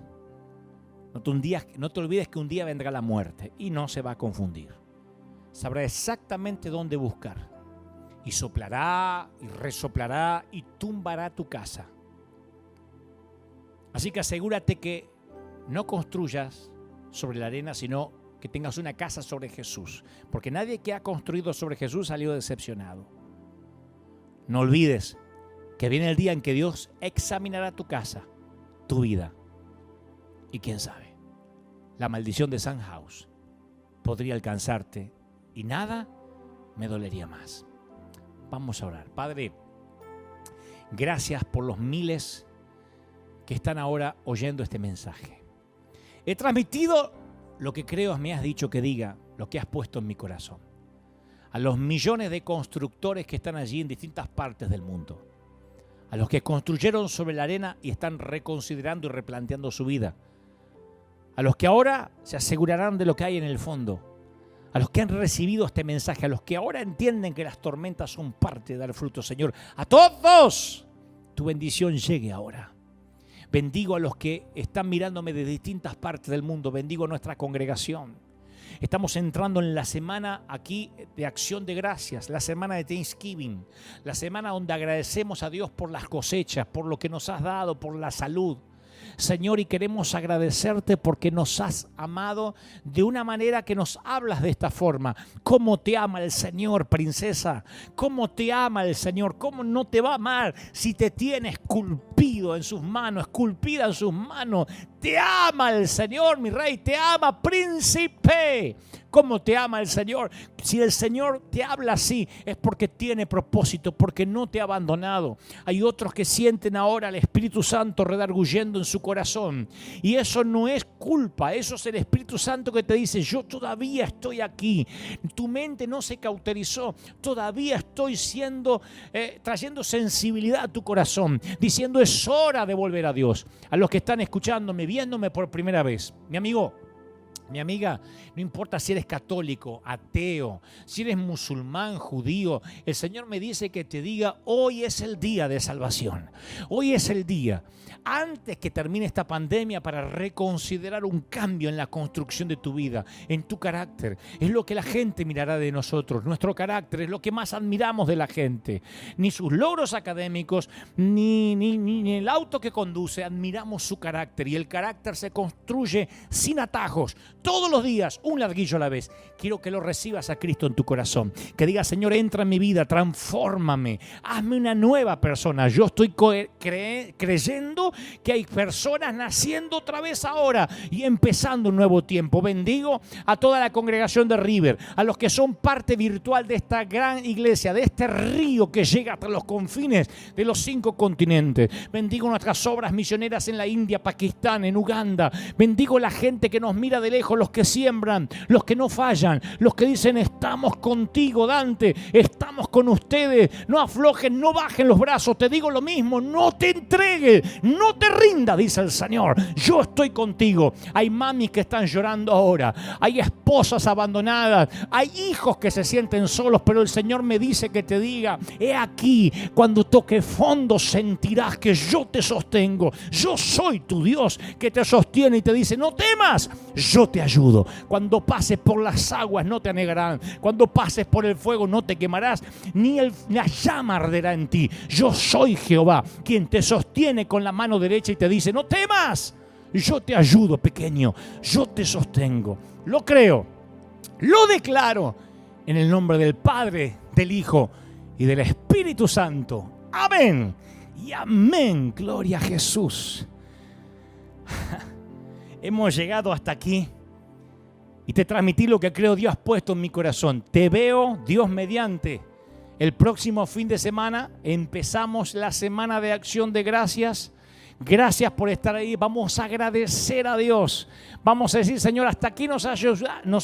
No te olvides que un día vendrá la muerte y no se va a confundir. Sabrá exactamente dónde buscar. Y soplará y resoplará y tumbará tu casa. Así que asegúrate que no construyas sobre la arena, sino que tengas una casa sobre Jesús. Porque nadie que ha construido sobre Jesús salió decepcionado. No olvides que viene el día en que Dios examinará tu casa, tu vida. Y quién sabe, la maldición de Sandhouse podría alcanzarte y nada me dolería más. Vamos a orar. Padre, gracias por los miles que están ahora oyendo este mensaje. He transmitido lo que creo me has dicho que diga, lo que has puesto en mi corazón. A los millones de constructores que están allí en distintas partes del mundo. A los que construyeron sobre la arena y están reconsiderando y replanteando su vida. A los que ahora se asegurarán de lo que hay en el fondo. A los que han recibido este mensaje, a los que ahora entienden que las tormentas son parte de dar fruto, Señor. A todos, tu bendición llegue ahora. Bendigo a los que están mirándome de distintas partes del mundo. Bendigo a nuestra congregación. Estamos entrando en la semana aquí de acción de gracias, la semana de Thanksgiving, la semana donde agradecemos a Dios por las cosechas, por lo que nos has dado, por la salud. Señor, y queremos agradecerte porque nos has amado de una manera que nos hablas de esta forma. ¿Cómo te ama el Señor, princesa? ¿Cómo te ama el Señor? ¿Cómo no te va a amar si te tiene esculpida en sus manos? Te ama el Señor, mi rey, te ama, príncipe. ¿Cómo te ama el Señor? Si el Señor te habla así, es porque tiene propósito, porque no te ha abandonado. Hay otros que sienten ahora al Espíritu Santo redarguyendo en su corazón. Y eso no es culpa, eso es el Espíritu Santo que te dice, yo todavía estoy aquí. Tu mente no se cauterizó, todavía estoy trayendo sensibilidad a tu corazón, diciendo es hora de volver a Dios. A los que están escuchándome, viéndome por primera vez, mi amigo, Mi amiga, no importa si eres católico, ateo, si eres musulmán, judío, el Señor me dice que te diga, hoy es el día de salvación. Hoy es el día, antes que termine esta pandemia, para reconsiderar un cambio en la construcción de tu vida, en tu carácter. Es lo que la gente mirará de nosotros. Nuestro carácter es lo que más admiramos de la gente. Ni sus logros académicos, ni el auto que conduce, admiramos su carácter. Y el carácter se construye sin atajos. Todos los días, un ladrillo a la vez. Quiero que lo recibas a Cristo en tu corazón. Que digas, Señor, entra en mi vida, transfórmame, hazme una nueva persona. Yo estoy creyendo que hay personas naciendo otra vez ahora y empezando un nuevo tiempo. Bendigo a toda la congregación de River, a los que son parte virtual de esta gran iglesia, de este río que llega hasta los confines de los 5 continentes. Bendigo nuestras obras misioneras en la India, Pakistán, en Uganda. Bendigo la gente que nos mira de lejos, los que siembran, los que no fallan, los que dicen, estamos contigo, Dante, estamos con ustedes, no aflojen, no bajen los brazos, te digo lo mismo, no te entregues, no te rindas, dice el Señor, yo estoy contigo. Hay mamis que están llorando ahora, hay esposas abandonadas, hay hijos que se sienten solos, pero el Señor me dice que te diga, he aquí, cuando toque fondo sentirás que yo te sostengo, yo soy tu Dios que te sostiene y te dice, no temas, yo te ayudo. Cuando pases por las aguas no te anegarán, cuando pases por el fuego no te quemarás, ni la llama arderá en ti. Yo soy Jehová, quien te sostiene con la mano derecha y te dice, no temas, yo te ayudo, pequeño, yo te sostengo. Lo creo, lo declaro, en el nombre del Padre, del Hijo y del Espíritu Santo. Amén y amén. Gloria a Jesús. Hemos llegado hasta aquí y te transmití lo que creo Dios ha puesto en mi corazón. Te veo, Dios mediante. El próximo fin de semana empezamos la semana de acción de gracias. Gracias por estar ahí. Vamos a agradecer a Dios. Vamos a decir, Señor, hasta aquí nos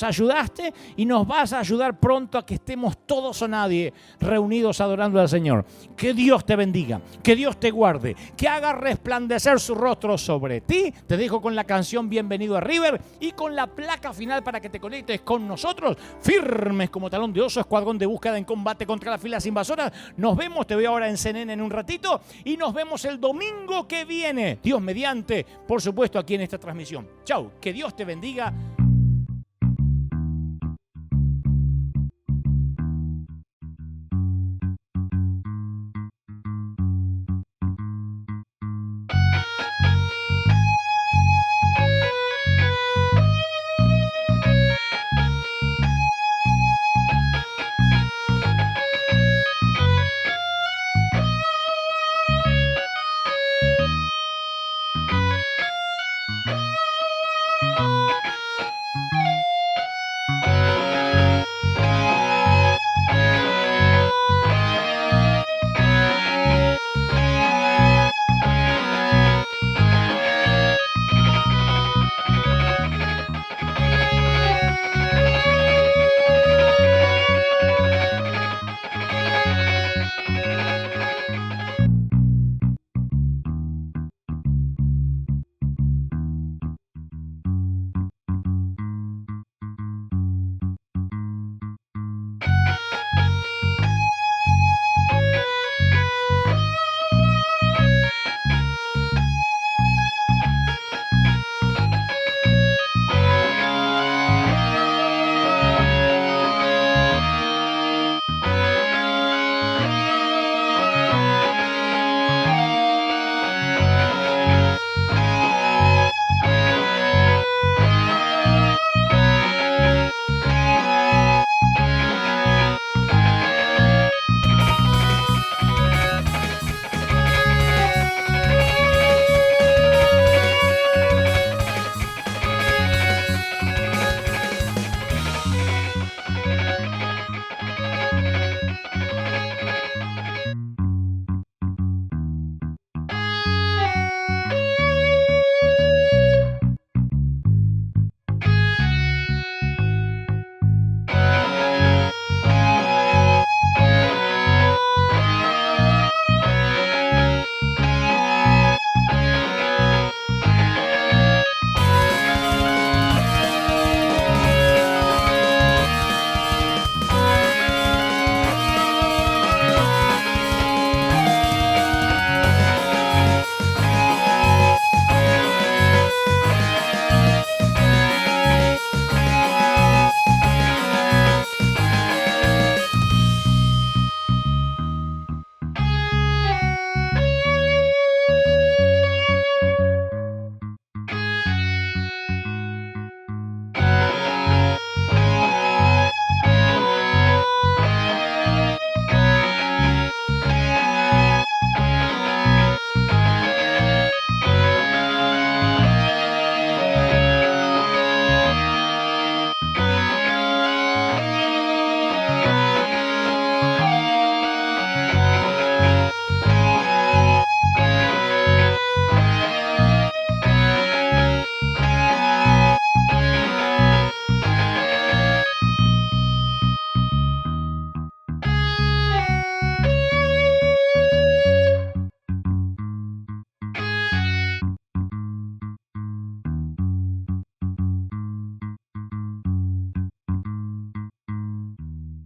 ayudaste y nos vas a ayudar pronto a que estemos todos o nadie reunidos adorando al Señor. Que Dios te bendiga, que Dios te guarde, que haga resplandecer su rostro sobre ti. Te dejo con la canción Bienvenido a River y con la placa final para que te conectes con nosotros, firmes como talón de oso, escuadrón de búsqueda en combate contra las filas invasoras. Nos vemos, te veo ahora en CNN en un ratito y nos vemos el domingo que viene. Dios mediante, por supuesto, aquí en esta transmisión. Chau, que Dios te bendiga.